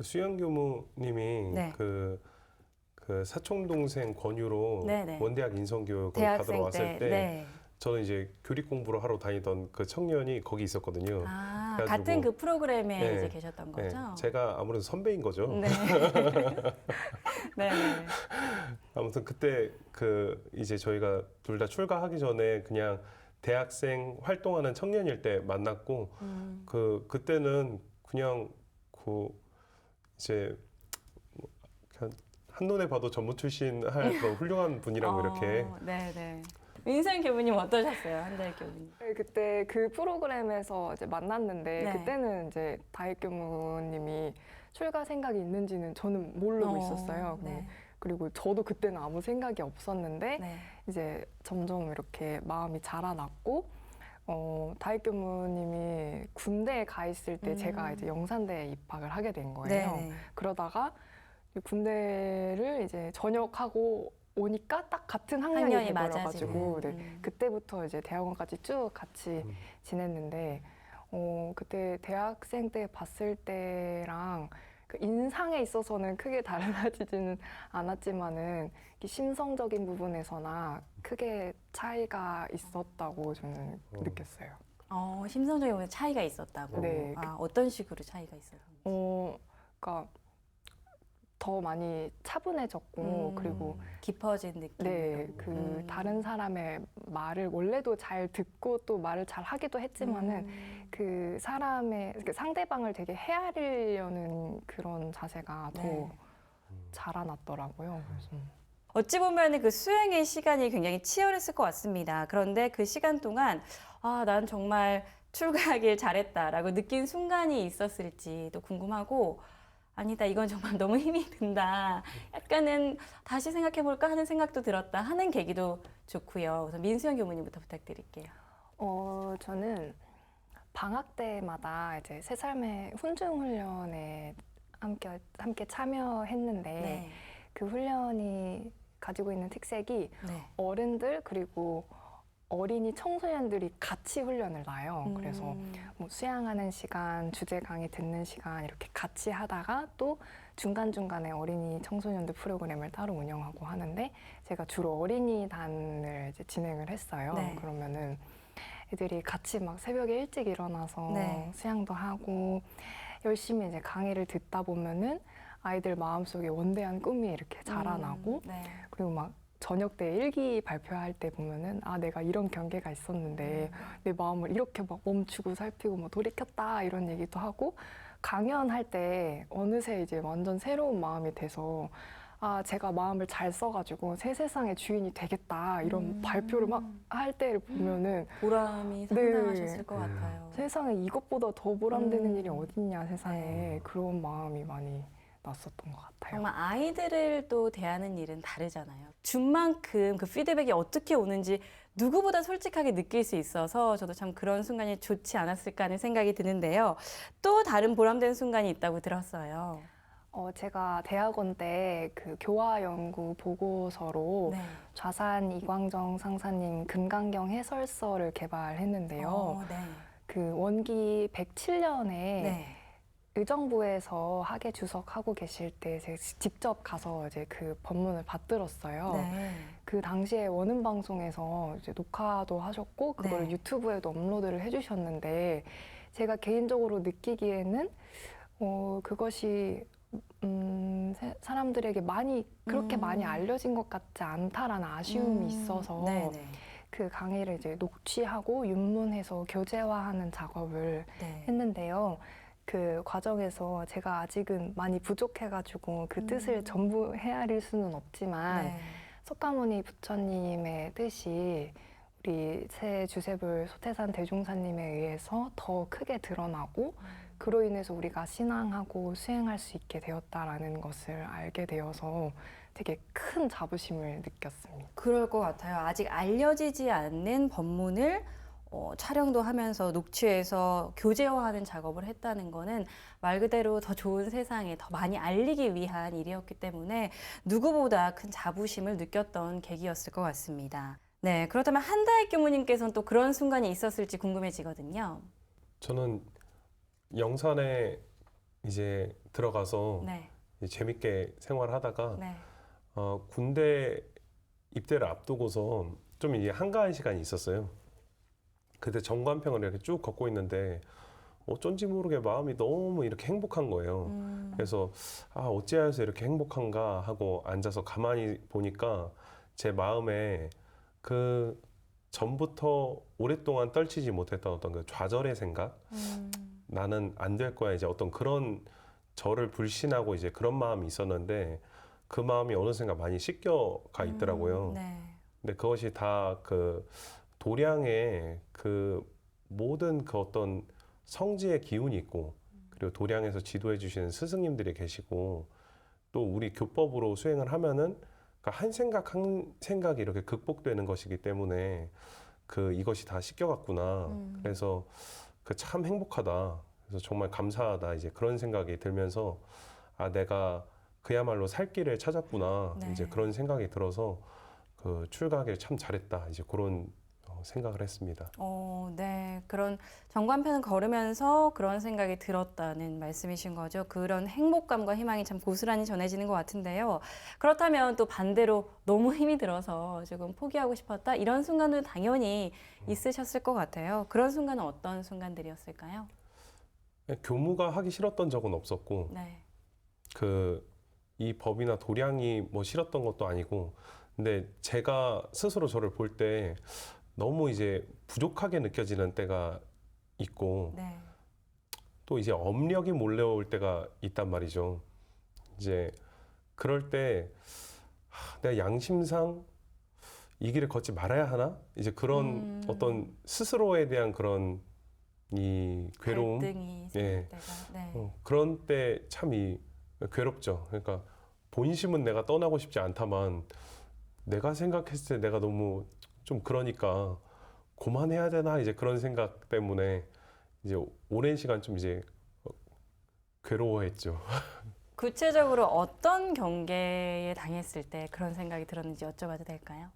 수영 교무님이 네. 그 사촌 동생 권유로 네네. 원대학 인성교육을 받으러 대학생 왔을 때 네. 저는 이제 교리 공부를 하러 다니던 그 청년이 거기 있었거든요. 그래가지고 같은 그 프로그램에 네. 이제 계셨던 네, 거죠? 제가 아무래도 선배인 거죠. 네. 네. 아무튼 그때 이제 저희가 둘 다 출가하기 전에 그냥 대학생 활동하는 청년일 때 만났고 그때는 그냥 이제 그냥 한눈에 봐도 전무 출신 할 그런 훌륭한 분이라고 이렇게. 네네. 민선 교무님 어떠셨어요? 한다혜 교무님. 그때 그 프로그램에서 이제 만났는데 네. 그때는 이제 다혜 교무님이 출가 생각이 있는지는 저는 모르고 있었어요. 네. 그리고 저도 그때는 아무 생각이 없었는데 네. 이제 점점 이렇게 마음이 자라났고 다혜 교무님이 군대에 가 있을 때 제가 이제 영산대에 입학을 하게 된 거예요. 네. 그러다가 군대를 이제 전역하고 오니까 딱 같은 학년이 학년이 돼버려가지고 맞아지는. 네, 그때부터 이제 대학원까지 쭉 같이 지냈는데 그때 대학생 때 봤을 때랑 그 인상에 있어서는 크게 달라지지는 않았지만은 심성적인 부분에서나 크게 차이가 있었다고 저는 느꼈어요. 심성적인 부분에 차이가 있었다고. 네. 어떤 식으로 차이가 있었는지. 그러니까 더 많이 차분해졌고 그리고 깊어진 느낌. 네, 그 다른 사람의 말을 원래도 잘 듣고 또 말을 잘 하기도 했지만은 그 사람의 그 상대방을 되게 헤아리려는 그런 자세가 더 네. 자라났더라고요. 그래서. 어찌 보면 그 수행의 시간이 굉장히 치열했을 것 같습니다. 그런데 그 시간 동안 난 정말 출가하길 잘했다라고 느낀 순간이 있었을지도 궁금하고, 아니다, 이건 정말 너무 힘이 든다, 약간은 다시 생각해볼까 하는 생각도 들었다 하는 계기도 좋고요. 우선 민수영 교무님부터 부탁드릴게요. 저는 방학 때마다 이제 새 삶의 훈중 훈련에 함께 참여했는데 네. 그 훈련이 가지고 있는 특색이 네. 어른들 그리고 어린이 청소년들이 같이 훈련을 놔요. 그래서 뭐 수양하는 시간, 주제 강의 듣는 시간 이렇게 같이 하다가 또 중간중간에 어린이 청소년들 프로그램을 따로 운영하고 하는데 제가 주로 어린이단을 이제 진행을 했어요. 네. 그러면은 애들이 같이 막 새벽에 일찍 일어나서 네. 수양도 하고 열심히 이제 강의를 듣다 보면은 아이들 마음속에 원대한 꿈이 이렇게 자라나고 네. 그리고 막 저녁 때 일기 발표할 때 보면은 내가 이런 경계가 있었는데 내 마음을 이렇게 막 멈추고 살피고 뭐 돌이켰다 이런 얘기도 하고 강연할 때 어느새 이제 완전 새로운 마음이 돼서 제가 마음을 잘 써가지고 새 세상의 주인이 되겠다 이런 발표를 막 할 때를 보면은 보람이 상당하셨을 것 같아요. 세상에 이것보다 더 보람되는 일이 어딨냐 세상에 그런 마음이 많이 났었던 것 같아요. 정말 아이들을 또 대하는 일은 다르잖아요. 준 만큼 그 피드백이 어떻게 오는지 누구보다 솔직하게 느낄 수 있어서 저도 참 그런 순간이 좋지 않았을까 하는 생각이 드는데요. 또 다른 보람된 순간이 있다고 들었어요. 제가 대학원 때 그 교화 연구 보고서로 네. 좌산 이광정 상사님 금강경 해설서를 개발했는데요. 네. 그 원기 107년에 네. 의정부에서 학예 주석하고 계실 때 제가 직접 가서 이제 그 법문을 받들었어요. 네. 그 당시에 원음 방송에서 이제 녹화도 하셨고 그걸 네. 유튜브에도 업로드를 해주셨는데 제가 개인적으로 느끼기에는 그것이 사람들에게 그렇게 많이 알려진 것 같지 않다라는 아쉬움이 있어서 네네. 그 강의를 이제 녹취하고 윤문해서 교재화하는 작업을 네. 했는데요. 그 과정에서 제가 아직은 많이 부족해가지고 그 뜻을 전부 헤아릴 수는 없지만 네. 석가모니 부처님의 뜻이 우리 새 주세불 소태산 대종사님에 의해서 더 크게 드러나고 그로 인해서 우리가 신앙하고 수행할 수 있게 되었다라는 것을 알게 되어서 되게 큰 자부심을 느꼈습니다. 그럴 것 같아요. 아직 알려지지 않는 법문을 촬영도 하면서 녹취해서 교재화하는 작업을 했다는 거는 말 그대로 더 좋은 세상에 더 많이 알리기 위한 일이었기 때문에 누구보다 큰 자부심을 느꼈던 계기였을 것 같습니다. 네, 그렇다면 한다익 교무님께서는 또 그런 순간이 있었을지 궁금해지거든요. 저는 영산에 이제 들어가서 네, 이제 재밌게 생활하다가 네, 군대 입대를 앞두고서 좀 이제 한가한 시간이 있었어요. 그때 정관평을 이렇게 쭉 걷고 있는데 어쩐지 모르게 마음이 너무 이렇게 행복한 거예요. 그래서 어찌하여서 이렇게 행복한가 하고 앉아서 가만히 보니까 제 마음에 그 전부터 오랫동안 떨치지 못했던 어떤 그 좌절의 생각, 나는 안 될 거야 이제 어떤 그런 저를 불신하고 이제 그런 마음이 있었는데 그 마음이 어느샌가 많이 씻겨가 있더라고요. 네, 근데 그것이 다 그 도량의 그 모든 그 어떤 성지의 기운이 있고 그리고 도량에서 지도해 주시는 스승님들이 계시고 또 우리 교법으로 수행을 하면은 그러니까 한 생각 한 생각이 이렇게 극복되는 것이기 때문에 그 이것이 다 씻겨갔구나. 그래서 그 참 행복하다. 그래서 정말 감사하다. 이제 그런 생각이 들면서 내가 그야말로 살 길을 찾았구나. 네. 이제 그런 생각이 들어서 그 출가하길 참 잘했다. 이제 그런 생각을 했습니다. 네. 그런 정관편을 걸으면서 그런 생각이 들었다는 말씀이신 거죠. 그런 행복감과 희망이 참 고스란히 전해지는 것 같은데요. 그렇다면 또 반대로 너무 힘이 들어서 조금 포기하고 싶었다 이런 순간도 당연히 있으셨을 것 같아요. 그런 순간은 어떤 순간들이었을까요? 교무가 하기 싫었던 적은 없었고 네. 이 법이나 도량이 뭐 싫었던 것도 아니고, 근데 제가 스스로 저를 볼 때 너무 이제 부족하게 느껴지는 때가 있고, 네. 또 이제 업력이 몰려올 때가 있단 말이죠. 이제 그럴 때 내가 양심상 이 길을 걷지 말아야 하나? 이제 그런 어떤 스스로에 대한 그런 이 괴로움, 갈등이 예. 생길 때가. 네. 그런 때 참 괴롭죠. 그러니까 본심은 내가 떠나고 싶지 않다만 내가 생각했을 때 내가 너무 좀 그러니까 그만해야 되나 이제 그런 생각 때문에 이제 오랜 시간 좀 이제 괴로워했죠. 구체적으로 어떤 경계에 당했을 때 그런 생각이 들었는지 여쭤봐도 될까요?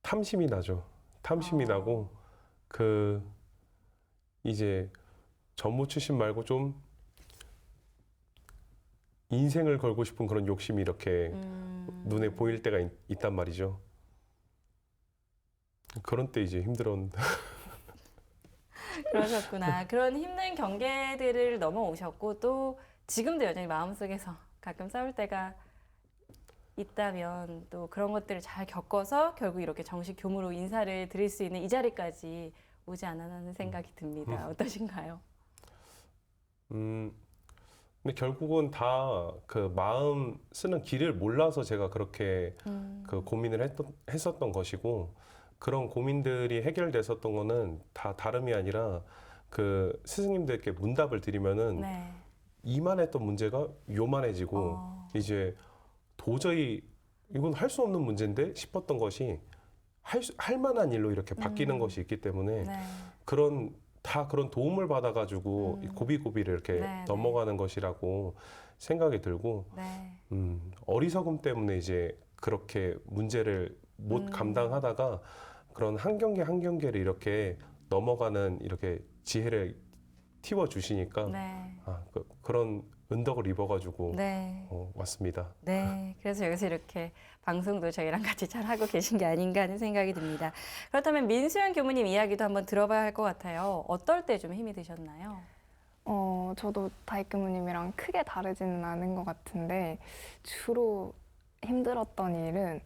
탐심이 나죠. 탐심이 나고 이제 전무 출신 말고 좀 인생을 걸고 싶은 그런 욕심이 이렇게 눈에 보일 때가 있단 말이죠. 그런 때 이제 힘들었는데. 그러셨구나. 그런 힘든 경계들을 넘어오셨고 또 지금도 여전히 마음속에서 가끔 싸울 때가 있다면 또 그런 것들을 잘 겪어서 결국 이렇게 정식 교무로 인사를 드릴 수 있는 이 자리까지 오지 않았나는 생각이 듭니다. 어떠신가요? 근데 결국은 다 그 마음 쓰는 길을 몰라서 제가 그렇게 그 고민을 했었던 것이고, 그런 고민들이 해결됐었던 거는 다 다름이 아니라 그 스승님들께 문답을 드리면은 네. 이만했던 문제가 요만해지고 이제 도저히 이건 할 수 없는 문제인데 싶었던 것이 할 만한 일로 이렇게 바뀌는 것이 있기 때문에 네. 그런 도움을 받아가지고 이 고비고비를 이렇게 네, 넘어가는 것이라고 생각이 들고, 네. 어리석음 때문에 이제 그렇게 문제를 못 감당하다가 그런 한 경계 한 경계를 이렇게 넘어가는 이렇게 지혜를 틔워 주시니까 네. 그런 은덕을 입어가지고 네. 왔습니다. 네. 그래서 여기서 이렇게 방송도 저희랑 같이 잘 하고 계신 게 아닌가 하는 생각이 듭니다. 그렇다면 민수연 교무님 이야기도 한번 들어봐야 할 것 같아요. 어떨 때 좀 힘이 드셨나요? 저도 다익교무님이랑 크게 다르지는 않은 것 같은데 주로 힘들었던 일은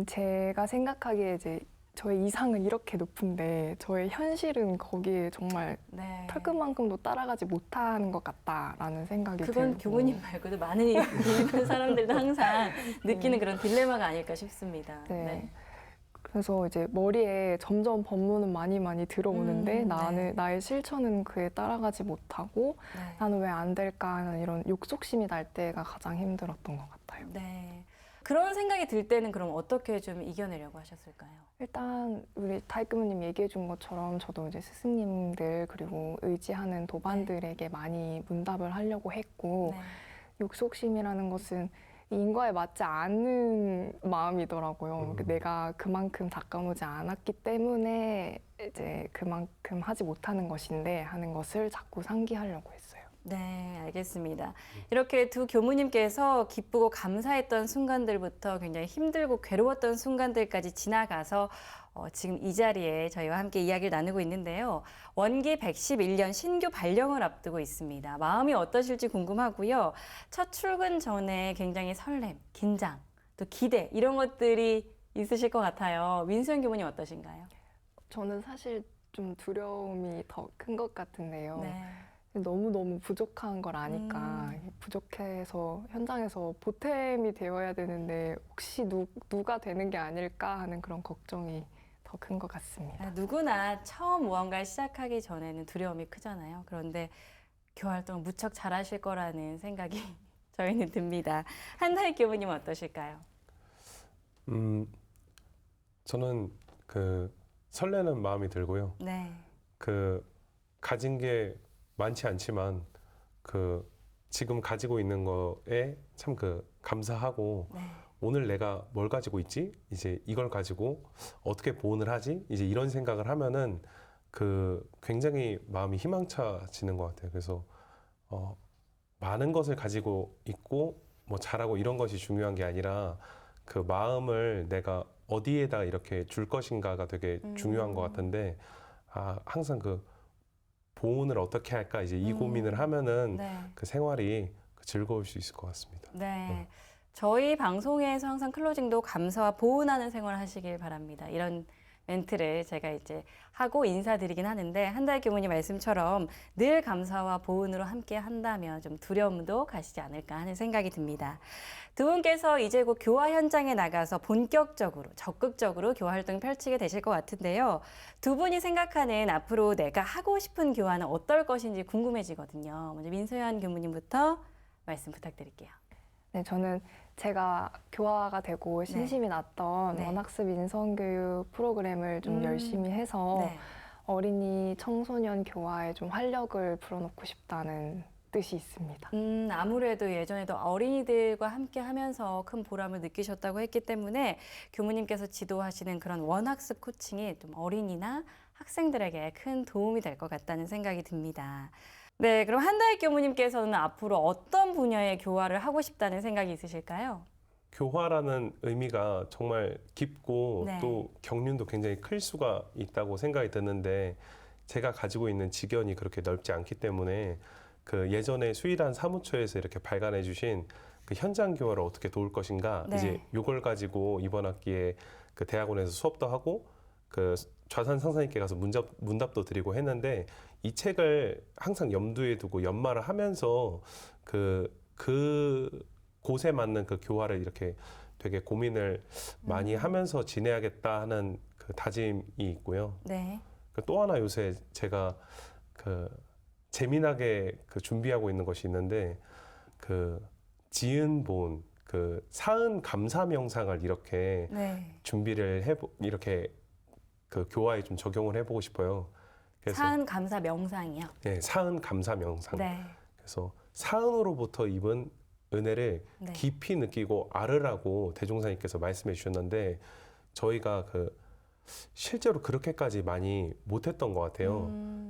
제가 생각하기에 이제 저의 이상은 이렇게 높은데 저의 현실은 거기에 정말 네. 털끝만큼도 따라가지 못하는 것 같다라는 생각이 그건 들고 교무님 말고도 많은 일반 사람들도 항상 느끼는 그런 딜레마가 아닐까 싶습니다. 네. 그래서 이제 머리에 점점 법문은 많이 들어오는데 네. 나의 실천은 그에 따라가지 못하고 네. 나는 왜 안 될까 하는 이런 욕속심이 날 때가 가장 힘들었던 것 같아요. 네. 그런 생각이 들 때는 그럼 어떻게 좀 이겨내려고 하셨을까요? 일단 우리 다익교무님 얘기해 준 것처럼 저도 이제 스승님들 그리고 의지하는 도반들에게 많이 문답을 하려고 했고, 네. 욕속심이라는 것은 인과에 맞지 않는 마음이더라고요. 내가 그만큼 닦아오지 않았기 때문에 이제 그만큼 하지 못하는 것인데 하는 것을 자꾸 상기하려고 했어요. 네, 알겠습니다. 이렇게 두 교무님께서 기쁘고 감사했던 순간들부터 굉장히 힘들고 괴로웠던 순간들까지 지나가서 지금 이 자리에 저희와 함께 이야기를 나누고 있는데요. 원기 111년 신규 발령을 앞두고 있습니다. 마음이 어떠실지 궁금하고요. 첫 출근 전에 굉장히 설렘, 긴장, 또 기대 이런 것들이 있으실 것 같아요. 민수연 교무님 어떠신가요? 저는 사실 좀 두려움이 더 큰 것 같은데요. 네. 너무너무 부족한 걸 아니까 부족해서 현장에서 보탬이 되어야 되는데 혹시 누가 되는 게 아닐까 하는 그런 걱정이 더 큰 것 같습니다. 누구나 처음 무언가를 시작하기 전에는 두려움이 크잖아요. 그런데 교활동을 무척 잘하실 거라는 생각이 저희는 듭니다. 한다익 교무님은 어떠실까요? 저는 설레는 마음이 들고요. 네. 가진 게 많지 않지만 지금 가지고 있는 거에 참 감사하고 네. 오늘 내가 뭘 가지고 있지? 이제 이걸 가지고 어떻게 보온을 하지? 이제 이런 생각을 하면은 그 굉장히 마음이 희망차지는 것 같아요. 그래서 많은 것을 가지고 있고 뭐 잘하고 이런 것이 중요한 게 아니라 그 마음을 내가 어디에다 이렇게 줄 것인가가 되게 중요한 것 같은데 항상 그 보온을 어떻게 할까 이제 이 고민을 하면은 네. 그 생활이 즐거울 수 있을 것 같습니다. 네. 저희 방송에서 항상 클로징도 감사와 보온하는 생활 하시길 바랍니다. 이런 멘트를 제가 이제 하고 인사드리긴 하는데 한달 교무님 말씀처럼 늘 감사와 보온으로 함께 한다면 좀 두려움도 가시지 않을까 하는 생각이 듭니다. 두 분께서 이제 곧 교화 현장에 나가서 본격적으로 적극적으로 교화 활동 펼치게 되실 것 같은데요. 두 분이 생각하는 앞으로 내가 하고 싶은 교화는 어떨 것인지 궁금해지거든요. 먼저 민소연 교무님부터 말씀 부탁드릴게요. 네, 저는 제가 교화가 되고 신심이 났던 네. 원학습 인성교육 프로그램을 좀 열심히 해서 네. 어린이 청소년 교화에 좀 활력을 불어넣고 싶다는 뜻이 있습니다. 아무래도 예전에도 어린이들과 함께 하면서 큰 보람을 느끼셨다고 했기 때문에 교무님께서 지도하시는 그런 원학습 코칭이 좀 어린이나 학생들에게 큰 도움이 될 것 같다는 생각이 듭니다. 네, 그럼 한다혜 교무님께서는 앞으로 어떤 분야의 교화를 하고 싶다는 생각이 있으실까요? 교화라는 의미가 정말 깊고 네. 또 경륜도 굉장히 클 수가 있다고 생각이 드는데 제가 가지고 있는 지견이 그렇게 넓지 않기 때문에 그 예전에 수의란 사무처에서 이렇게 발간해 주신 그 현장 교화를 어떻게 도울 것인가 네. 이제 요걸 가지고 이번 학기에 그 대학원에서 수업도 하고 그 좌산 상사님께 가서 문답도 드리고 했는데 이 책을 항상 염두에 두고 연말을 하면서 그 곳에 맞는 그 교화를 이렇게 되게 고민을 많이 하면서 지내야겠다 하는 그 다짐이 있고요. 네. 또 하나 요새 제가 그 재미나게 그 준비하고 있는 것이 있는데 그 지은본 그 사은 감사 명상을 이렇게 네. 준비를 이렇게 그 교화에 좀 적용을 해보고 싶어요. 그래서 사은 감사 명상이요. 네, 사은 감사 명상. 네. 그래서 사은으로부터 입은 은혜를 네. 깊이 느끼고 알으라고 대종사님께서 말씀해 주셨는데 저희가 그 실제로 그렇게까지 많이 못했던 것 같아요.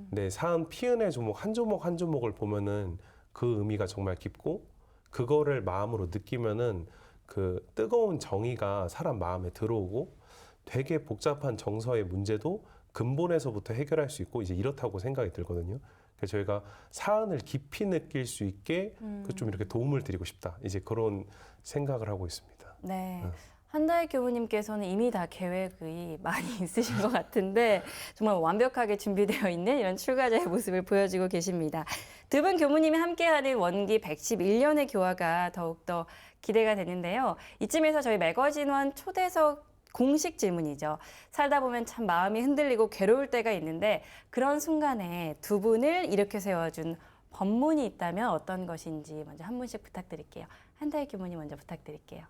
근데 사은 피은의 조목 한 조목 한 조목을 보면은 그 의미가 정말 깊고 그거를 마음으로 느끼면은 그 뜨거운 정의가 사람 마음에 들어오고 되게 복잡한 정서의 문제도 근본에서부터 해결할 수 있고 이제 이렇다고 생각이 들거든요. 그래서 저희가 사안을 깊이 느낄 수 있게 그 좀 이렇게 도움을 드리고 싶다. 이제 그런 생각을 하고 있습니다. 네. 한다혜 교무님께서는 이미 다 계획이 많이 있으신 것 같은데 정말 완벽하게 준비되어 있는 이런 출가자의 모습을 보여주고 계십니다. 두 분 교무님이 함께하는 원기 111년의 교화가 더욱더 기대가 되는데요. 이쯤에서 저희 매거진원 초대석 공식 질문이죠. 살다 보면 참 마음이 흔들리고 괴로울 때가 있는데 그런 순간에 두 분을 일으켜 세워준 법문이 있다면 어떤 것인지 먼저 한 분씩 부탁드릴게요. 한다혜 교무님 먼저 부탁드릴게요.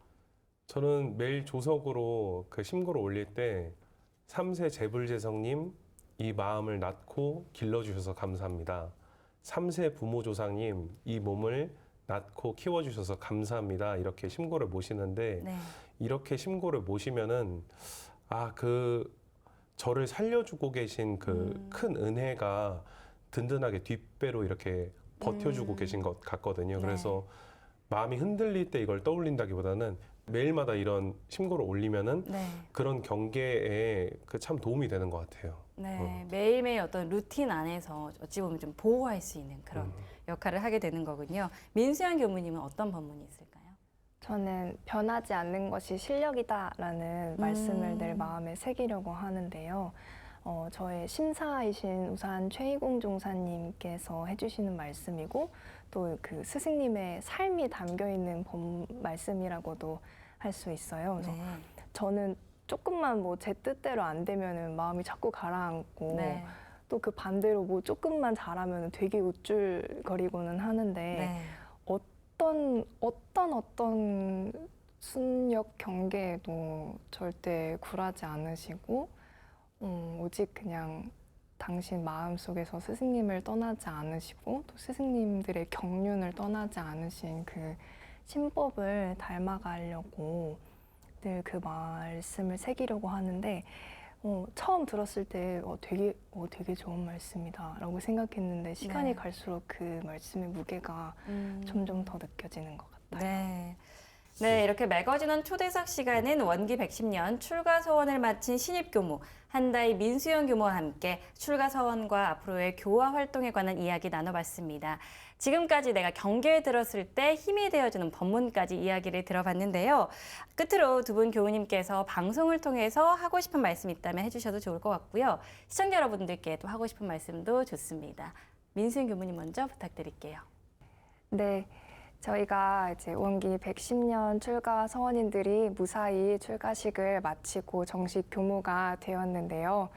저는 매일 조석으로 그 심고를 올릴 때 3세 재불재성님 이 마음을 낳고 길러주셔서 감사합니다. 3세 부모조상님 이 몸을 낳고 키워주셔서 감사합니다. 이렇게 심고를 모시는데 네. 이렇게 심고를 모시면은 그 저를 살려주고 계신 그 큰 은혜가 든든하게 뒷배로 이렇게 버텨주고 계신 것 같거든요. 네. 그래서 마음이 흔들릴 때 이걸 떠올린다기보다는 매일마다 이런 심고를 올리면은 네. 그런 경계에 그 참 도움이 되는 것 같아요. 네. 매일매일 어떤 루틴 안에서 어찌 보면 좀 보호할 수 있는 그런 역할을 하게 되는 거군요. 민수연 교무님은 어떤 법문이 있을까요? 저는 변하지 않는 것이 실력이다라는 말씀을 늘 마음에 새기려고 하는데요. 저의 심사이신 우산 최희공 종사님께서 해주시는 말씀이고 또 그 스승님의 삶이 담겨 있는 말씀이라고도 할 수 있어요. 그래서 네. 저는 조금만 뭐 제 뜻대로 안 되면은 마음이 자꾸 가라앉고 네. 또 그 반대로 뭐 조금만 잘하면 되게 우쭐거리고는 하는데 네. 어떤 순력 경계에도 절대 굴하지 않으시고 오직 그냥 당신 마음속에서 스승님을 떠나지 않으시고 또 스승님들의 경륜을 떠나지 않으신 그 신법을 닮아가려고 늘 그 말씀을 새기려고 하는데 처음 들었을 때 되게 좋은 말씀이다라고 생각했는데 시간이 네. 갈수록 그 말씀의 무게가 점점 더 느껴지는 것 같아요. 네. 네, 이렇게 매거진원 초대석 시간은 원기 110년 출가 서원을 마친 신입교무 한다희 민수연 교무와 함께 출가 서원과 앞으로의 교화 활동에 관한 이야기 나눠봤습니다. 지금까지 내가 경계에 들었을 때 힘이 되어주는 법문까지 이야기를 들어봤는데요. 끝으로 두 분 교우님께서 방송을 통해서 하고 싶은 말씀 있다면 해주셔도 좋을 것 같고요. 시청자 여러분들께 또 하고 싶은 말씀도 좋습니다. 민수연 교무님 먼저 부탁드릴게요. 네. 저희가 이제 원기 110년 출가 서원인들이 무사히 출가식을 마치고 정식 교무가 되었는데요.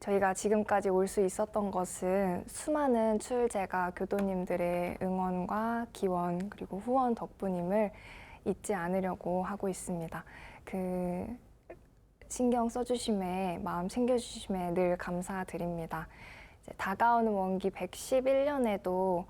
저희가 지금까지 올 수 있었던 것은 수많은 출제가 교도님들의 응원과 기원 그리고 후원 덕분임을 잊지 않으려고 하고 있습니다. 그 신경 써주심에 마음 챙겨주심에 늘 감사드립니다. 이제 다가오는 원기 111년에도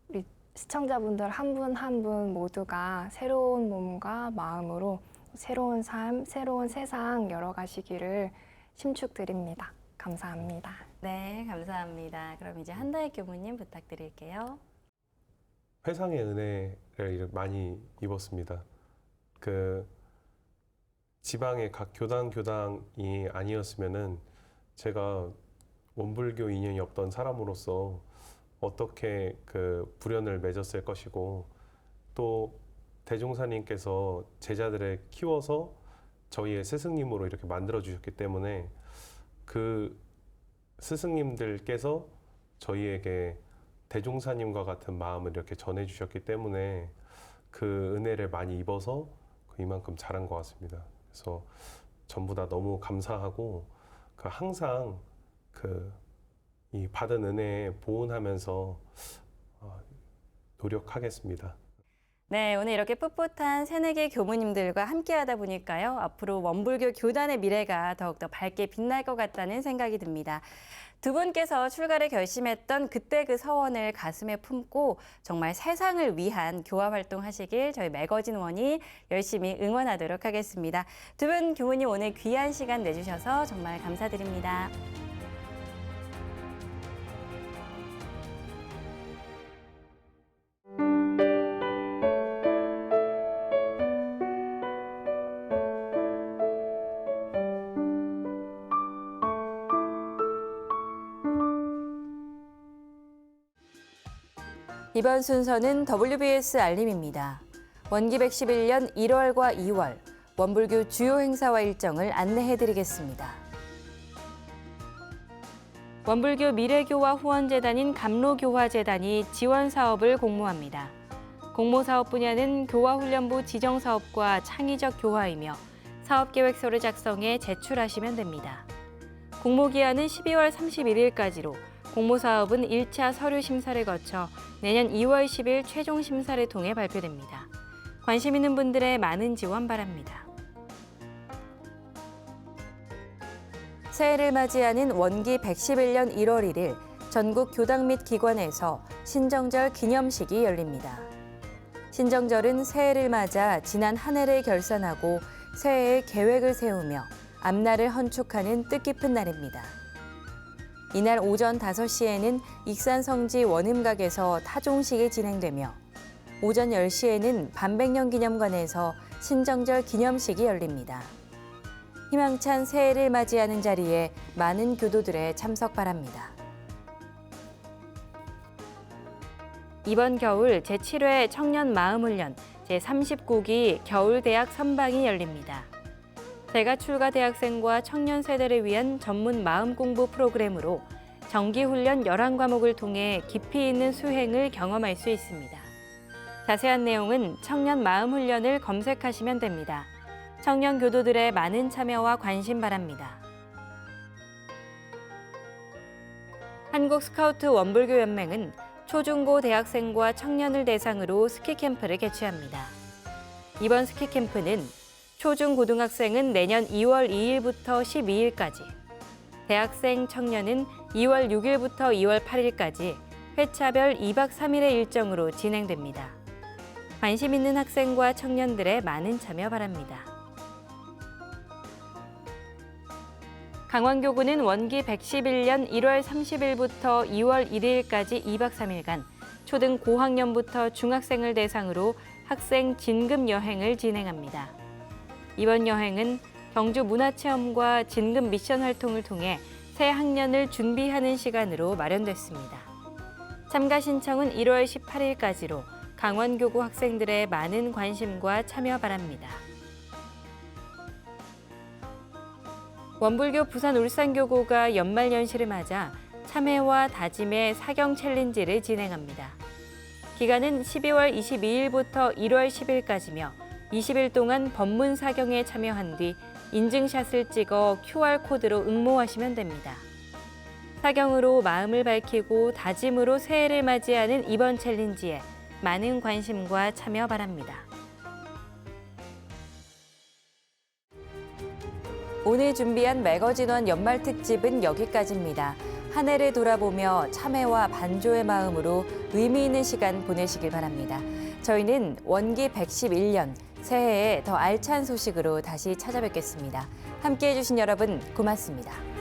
우리 시청자분들 한 분 한 분 모두가 새로운 몸과 마음으로 새로운 삶, 새로운 세상 열어가시기를 심축드립니다. 감사합니다. 네, 감사합니다. 그럼 이제 한다희 교무님 부탁드릴게요. 회상의 은혜를 많이 입었습니다. 그 지방의 각 교당이 아니었으면은 제가 원불교 인연이 없던 사람으로서 어떻게 그 불연을 맺었을 것이고 또 대종사님께서 제자들을 키워서 저희의 스승님으로 이렇게 만들어 주셨기 때문에 그 스승님들께서 저희에게 대종사님과 같은 마음을 이렇게 전해 주셨기 때문에 그 은혜를 많이 입어서 이만큼 자란 것 같습니다. 그래서 전부 다 너무 감사하고 항상 이 받은 은혜에 보은하면서 노력하겠습니다. 네, 오늘 이렇게 풋풋한 새내기 교무님들과 함께하다 보니까요. 앞으로 원불교 교단의 미래가 더욱더 밝게 빛날 것 같다는 생각이 듭니다. 두 분께서 출가를 결심했던 그때 그 서원을 가슴에 품고 정말 세상을 위한 교화 활동하시길 저희 매거진원이 열심히 응원하도록 하겠습니다. 두 분 교무님 오늘 귀한 시간 내주셔서 정말 감사드립니다. 이번 순서는 WBS 알림입니다. 원기 111년 1월과 2월 원불교 주요 행사와 일정을 안내해드리겠습니다. 원불교 미래교화 후원재단인 감로교화재단이 지원 사업을 공모합니다. 공모 사업 분야는 교화훈련부 지정사업과 창의적 교화이며 사업계획서를 작성해 제출하시면 됩니다. 공모기한은 12월 31일까지로 공모사업은 1차 서류 심사를 거쳐 내년 2월 10일 최종 심사를 통해 발표됩니다. 관심 있는 분들의 많은 지원 바랍니다. 새해를 맞이하는 원기 111년 1월 1일 전국 교당 및 기관에서 신정절 기념식이 열립니다. 신정절은 새해를 맞아 지난 한 해를 결산하고 새해의 계획을 세우며 앞날을 헌축하는 뜻깊은 날입니다. 이날 오전 5시에는 익산성지 원음각에서 타종식이 진행되며 오전 10시에는 반백년기념관에서 신정절 기념식이 열립니다. 희망찬 새해를 맞이하는 자리에 많은 교도들의 참석 바랍니다. 이번 겨울 제7회 청년 마음훈련 제39기 겨울대학 선방이 열립니다. 대가 출가 대학생과 청년 세대를 위한 전문 마음 공부 프로그램으로 정기훈련 11과목을 통해 깊이 있는 수행을 경험할 수 있습니다. 자세한 내용은 청년 마음훈련을 검색하시면 됩니다. 청년 교도들의 많은 참여와 관심 바랍니다. 한국스카우트 원불교연맹은 초중고 대학생과 청년을 대상으로 스키캠프를 개최합니다. 이번 스키캠프는 초중고등학생은 내년 2월 2일부터 12일까지, 대학생, 청년은 2월 6일부터 2월 8일까지 회차별 2박 3일의 일정으로 진행됩니다. 관심 있는 학생과 청년들의 많은 참여 바랍니다. 강원교구는 원기 111년 1월 30일부터 2월 1일까지 2박 3일간 초등 고학년부터 중학생을 대상으로 학생 진급 여행을 진행합니다. 이번 여행은 경주 문화체험과 진급 미션 활동을 통해 새 학년을 준비하는 시간으로 마련됐습니다. 참가 신청은 1월 18일까지로 강원교구 학생들의 많은 관심과 참여 바랍니다. 원불교 부산 울산교구가 연말연시를 맞아 참회와 다짐의 사경 챌린지를 진행합니다. 기간은 12월 22일부터 1월 10일까지며 20일 동안 법문 사경에 참여한 뒤 인증샷을 찍어 QR코드로 응모하시면 됩니다. 사경으로 마음을 밝히고 다짐으로 새해를 맞이하는 이번 챌린지에 많은 관심과 참여 바랍니다. 오늘 준비한 매거진원 연말 특집은 여기까지입니다. 한 해를 돌아보며 참회와 반조의 마음으로 의미 있는 시간 보내시길 바랍니다. 저희는 원기 111년 새해에 더 알찬 소식으로 다시 찾아뵙겠습니다. 함께해 주신 여러분 고맙습니다.